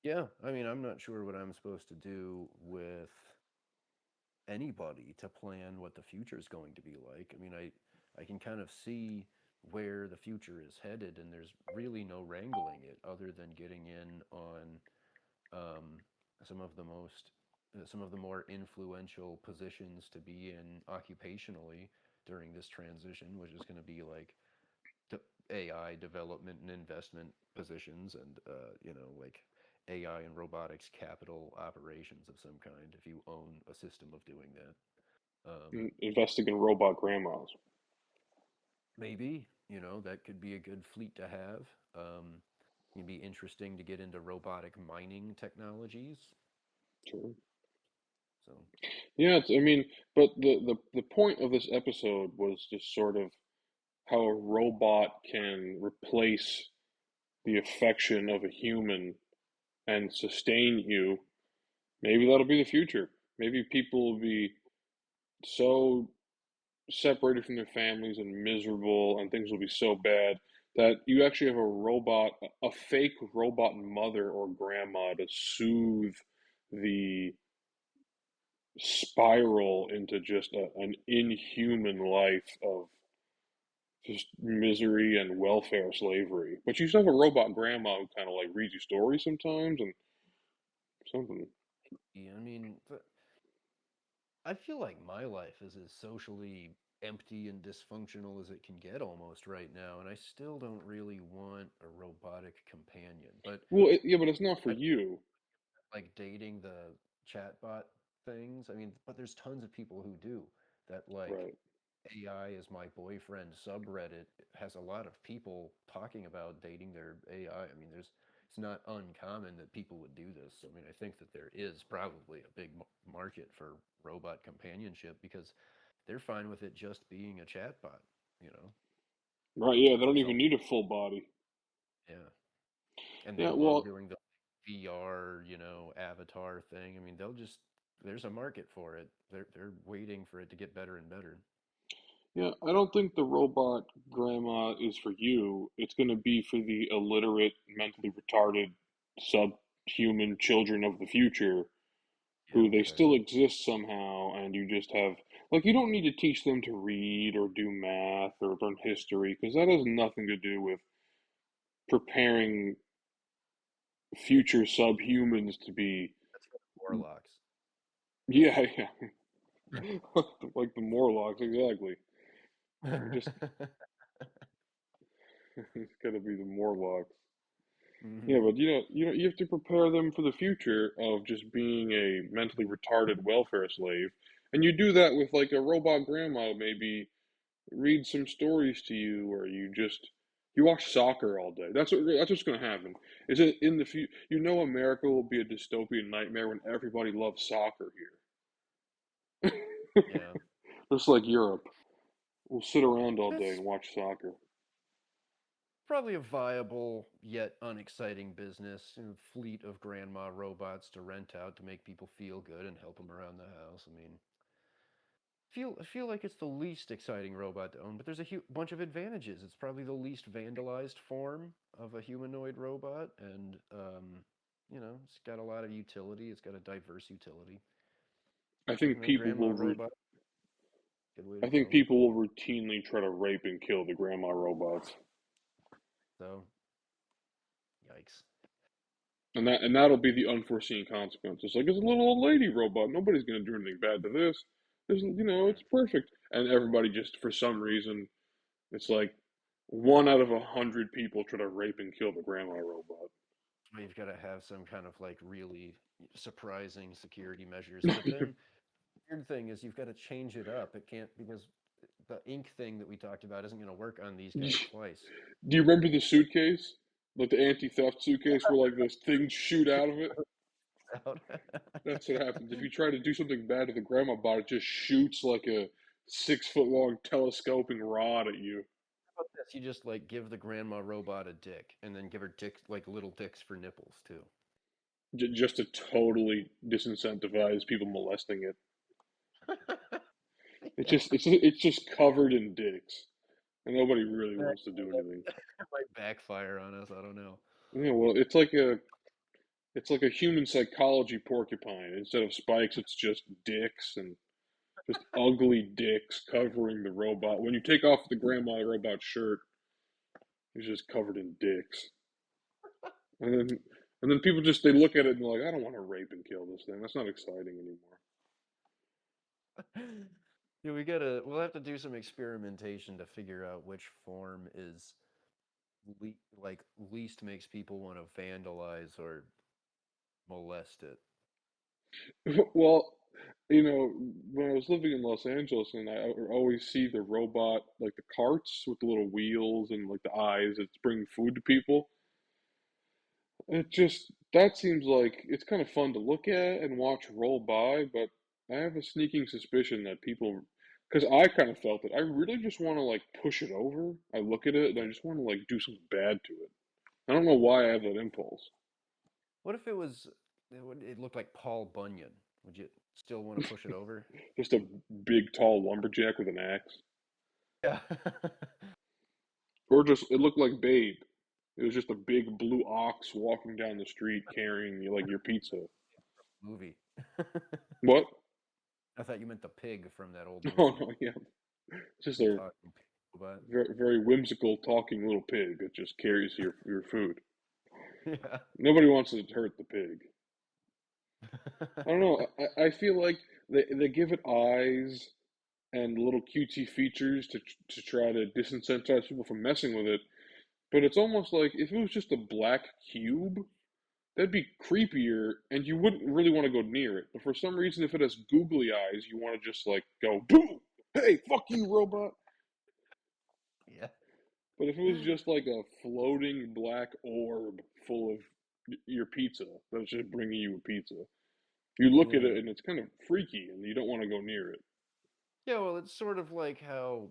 Yeah, I mean, I'm not sure what I'm supposed to do with anybody to plan what the future is going to be like. I mean, I can kind of see where the future is headed, and there's really no wrangling it other than getting in on um, some of the most some of the more influential positions to be in occupationally during this transition, which is going to be like AI development and investment positions, and like AI and robotics capital operations of some kind. If you own a system of doing that, investing in robot grandmas. maybe that could be a good fleet to have. It'd be interesting to get into robotic mining technologies. Sure. So Yeah, I mean, but the point of this episode was just sort of how a robot can replace the affection of a human and sustain you. Maybe that'll be the future. Maybe people will be so separated from their families and miserable, and things will be so bad that you actually have a fake robot mother or grandma to soothe the spiral into just an inhuman life of just misery and welfare slavery. But you still have a robot grandma who kind of like reads you stories sometimes and something. yeah, I mean, I feel like my life is as socially empty and dysfunctional as it can get almost right now, and I still don't really want a robotic companion. But Well, yeah, but it's not for I you, like dating the chatbot things. I mean, but there's tons of people who do that. Like right? AI is my boyfriend subreddit has a lot of people talking about dating their AI. I mean, there's it's not uncommon that people would do this. I mean, I think that there is probably a big market for robot companionship because they're fine with it just being a chatbot, you know. Right? Yeah, they don't There's even all need a full body. yeah, and they Yeah, love well, doing the VR, avatar thing. I mean, they'll just there's a market for it. They're waiting for it to get better and better. yeah, I don't think the robot grandma is for you. It's going to be for the illiterate, mentally retarded, subhuman children of the future Yeah, who they okay. still exist somehow, and you just have, like, you don't need to teach them to read or do math or learn history because that has nothing to do with preparing future subhumans to be, That's for the warlocks. yeah, yeah, like the Morlocks, exactly. Just, it's got to be the Morlocks. Yeah, Hmm. but you have to prepare them for the future of just being a mentally retarded welfare slave, and you do that with like a robot grandma, maybe read some stories to you, or you watch soccer all day. That's what's going to happen. Is it in the future? America will be a dystopian nightmare when everybody loves soccer here, Yeah. just like Europe. We'll sit around all day That's and watch soccer. probably a viable yet unexciting business. Fleet of grandma robots to rent out to make people feel good and help them around the house. I mean, I feel like it's the least exciting robot to own, but there's a bunch of advantages. It's probably the least vandalized form of a humanoid robot, and it's got a lot of utility. It's got a diverse utility. I think people Grandma will. robot, good way to I think go. people will routinely try to rape and kill the grandma robots, So, yikes. and that'll be the unforeseen consequence. It's like it's a little old lady robot. Nobody's gonna do anything bad to this. It's perfect, and everybody just for some reason, it's like one out of 100 people try to rape and kill the grandma robot. Well, you've got to have some kind of like really surprising security measures. But then weird thing is you've got to change it up. It can't because the ink thing that we talked about isn't going to work on these guys twice. Do you remember the suitcase, like the anti-theft suitcase, where like those things shoot out of it? Out. That's what happens if you try to do something bad to the grandma bot. It just shoots like a 6 foot long telescoping rod at you. How about this? You just like give the grandma robot a dick, and then give her dick like little dicks for nipples too. Just to totally disincentivize people molesting it. It's Yeah, just it's just covered in dicks, and nobody really that wants to do anything. might backfire on us. I don't know. Yeah, well, it's like a human psychology porcupine. Instead of spikes, it's just dicks and just ugly dicks covering the robot. When you take off the grandma robot shirt, it's just covered in dicks. And then people just they look at it and they're like, I don't want to rape and kill this thing. That's not exciting anymore. Yeah, we'll have to do some experimentation to figure out which form is like least makes people want to vandalize or molest it. Well, when I was living in Los Angeles, and I would always see the robot, like the carts with the little wheels and like the eyes that's bringing food to people. It just that seems like it's kind of fun to look at and watch roll by, but I have a sneaking suspicion that people, because I kind of felt it, I really just want to like push it over. I look at it and I just want to like do something bad to it. I don't know why I have that impulse. What if it looked like Paul Bunyan? Would you still want to push it over? Just a big, tall lumberjack with an axe. Yeah. Or just, it looked like Babe. It was just a big blue ox walking down the street carrying you like your pizza. Movie. What? I thought you meant the pig from that old Oh, movie. no, yeah. It's just The a talking pig robot. very, very whimsical talking little pig that just carries your food. Yeah. Nobody wants to hurt the pig. I don't know. I feel like they give it eyes and little cutesy features to try to disincentivize people from messing with it. But it's almost like if it was just a black cube, that'd be creepier, and you wouldn't really want to go near it. But for some reason, if it has googly eyes, you want to just like go boom, hey, fuck you, robot. Yeah. But if it was just like a floating black orb full of your pizza. That's just bringing you a pizza. You look at Yeah. it and it's kind of freaky, and you don't want to go near it. Yeah, well, it's sort of like how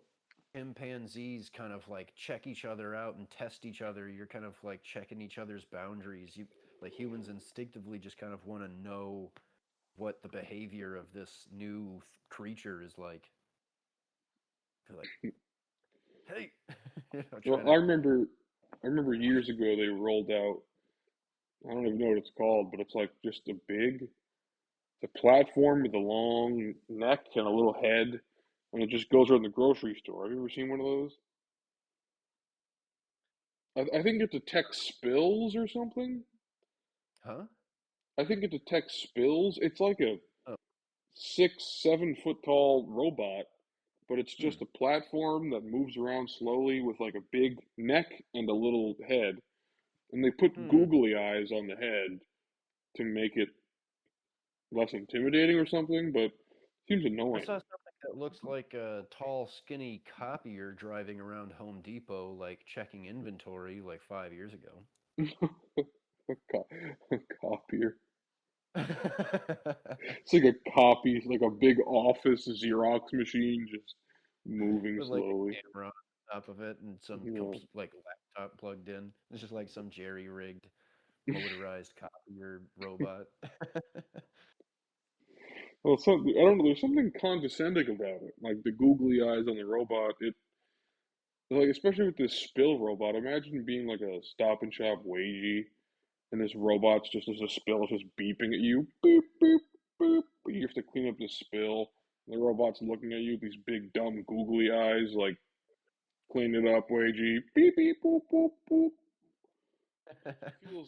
chimpanzees kind of like check each other out and test each other. You're kind of like checking each other's boundaries. You like humans instinctively just kind of want to know what the behavior of this new creature is like. They're like, hey, try Well, to. I remember years ago they rolled out. I don't even know what it's called, but it's like just a big, it's a platform with a long neck and a little head, and it just goes around the grocery store. Have you ever seen one of those? I think it detects spills or something. Huh? I think it detects spills. It's like a Oh, 6, 7 foot tall robot, but it's hmm. just a platform that moves around slowly with like a big neck and a little head. And they put Hmm. googly eyes on the head to make it less intimidating or something, but it seems I saw annoying. something that looks like a tall, skinny copier driving around Home Depot, like checking inventory like 5 years ago. A, co- a copier. It's like a copy, it's like a big office Xerox machine just moving With like a slowly. camera on top of it and some Yeah. like laptop plugged in. It's just like some jerry-rigged motorized copier robot. Well, I don't know. There's something condescending about it, like the googly eyes on the robot. It like especially with this spill robot. Imagine being like a Stop and Shop wagey, and this robot's just as a spill is just beeping at you, beep beep beep. You have to clean up this spill. And the robot's looking at you with these big dumb googly eyes, like clean it up, wagey, beep beep boop boop boop.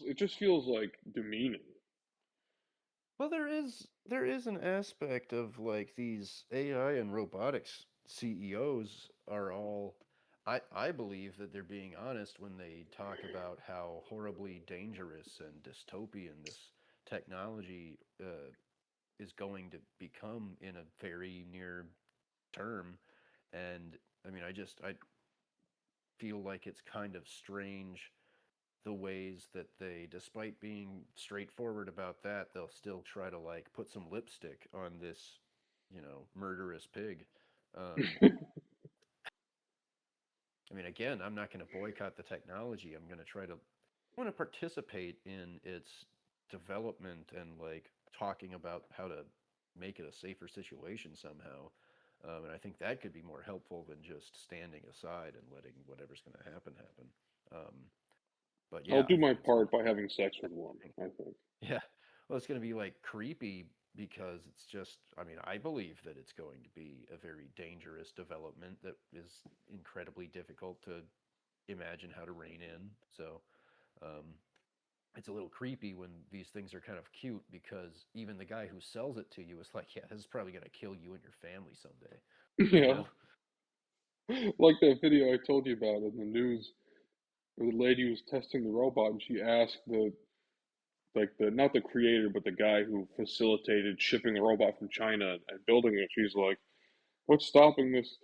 It just feels like demeaning. Well, there is an aspect of like these AI and robotics CEOs are all I believe that they're being honest when they talk about how horribly dangerous and dystopian this technology is going to become in a very near term. And I mean, I feel like it's kind of strange the ways that they, despite being straightforward about that, they'll still try to like put some lipstick on this, murderous pig. Um, I mean, again, I'm not going to boycott the technology. I'm going to try to, I want to participate in its development and like talking about how to make it a safer situation somehow. And I think that could be more helpful than just standing aside and letting whatever's going to happen happen. Um, but I'll yeah, do I my think it's going part to by having sex with one, be. I think. Yeah. Well, it's going to be like creepy because it's just, I mean, I believe that it's going to be a very dangerous development that is incredibly difficult to imagine how to rein in. So, um, it's a little creepy when these things are kind of cute because even the guy who sells it to you is like, yeah, this is probably going to kill you and your family someday, you Yeah. know? Like that video I told you about in the news where the lady was testing the robot and she asked the not the creator but the guy who facilitated shipping the robot from China and building it. She's like, "What's stopping this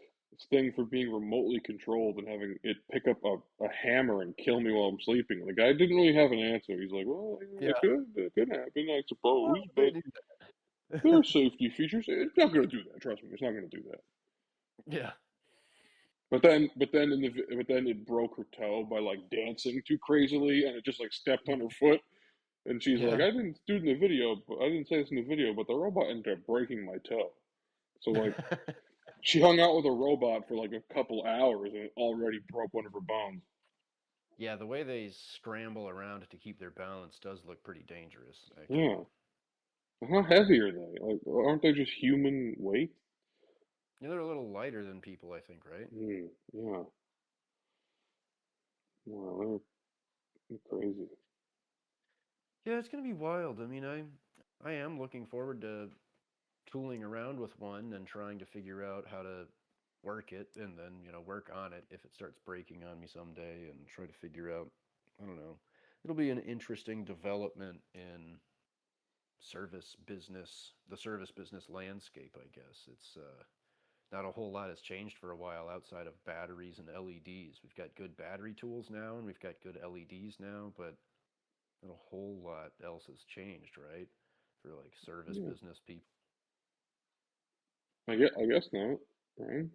thing from being remotely controlled and having it pick up a hammer and kill me while I'm sleeping?" And the guy didn't really have an answer. He's like, "Well, Yeah. it could happen, I Why suppose, would they but do there are that? safety features. It's not going to do that. Trust me, it's not going to do that." Yeah. But then it broke her toe by like dancing too crazily, and it just like stepped on her foot. And she's like, Yeah. "I didn't do it in the video, but I didn't say this in the video, but the robot ended up breaking my toe." So like, she hung out with a robot for like a couple hours, and it already broke one of her bones. Yeah, the way they scramble around to keep their balance does look pretty dangerous, actually. Yeah, how heavy are they? Like, aren't they just human weight? Yeah, they're a little lighter than people, I think, right? Yeah, wow, they're crazy. Yeah, it's gonna be wild. I mean, I am looking forward to tooling around with one and trying to figure out how to work it and then, work on it if it starts breaking on me someday and try to figure out, I don't know. It'll be an interesting development in the service business landscape, I guess. It's not a whole lot has changed for a while outside of batteries and LEDs. We've got good battery tools now and we've got good LEDs now, but And a whole lot else has changed, right? For like service Yeah, business people. I guess not, right?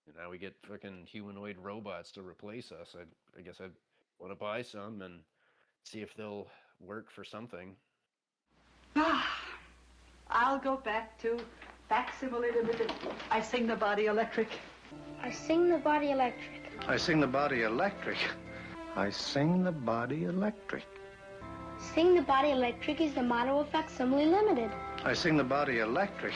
And now we get fucking humanoid robots to replace us. I guess I want to buy some and see if they'll work for something. I'll go back to facsimile limited. I sing the body electric. I sing the body electric. I sing the body electric. I sing the body electric. Sing the body electric is the motto of Facsimile Limited. I sing the body electric.